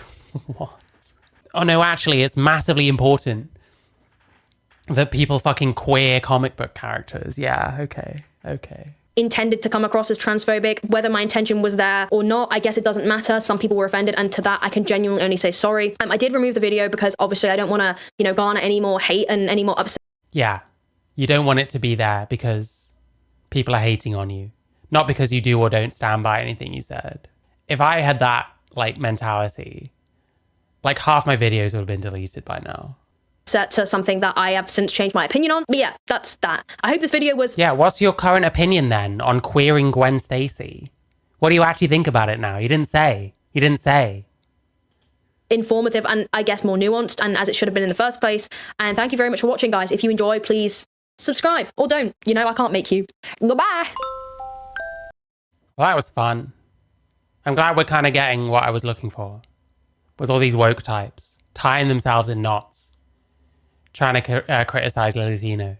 what? Oh no, actually, it's massively important that people fucking queer comic book characters. Yeah, okay. Intended to come across as transphobic. Whether my intention was there or not, I guess it doesn't matter. Some people were offended, and to that I can genuinely only say sorry. I did remove the video because obviously I don't want to, garner any more hate and any more upset. Yeah, you don't want it to be there because people are hating on you, not because you do or don't stand by anything you said. If I had that like mentality, like half my videos would have been deleted by now. Set to something that I have since changed my opinion on. But yeah, that's that. I hope this video was... Yeah, what's your current opinion then on queering Gwen Stacy? What do you actually think about it now? You didn't say. Informative and I guess more nuanced, and as it should have been in the first place. And thank you very much for watching, guys. If you enjoy, please subscribe or don't. I can't make you. Goodbye. Well, that was fun. I'm glad we're kind of getting what I was looking for. With all these woke types tying themselves in knots, trying to criticize lillytino.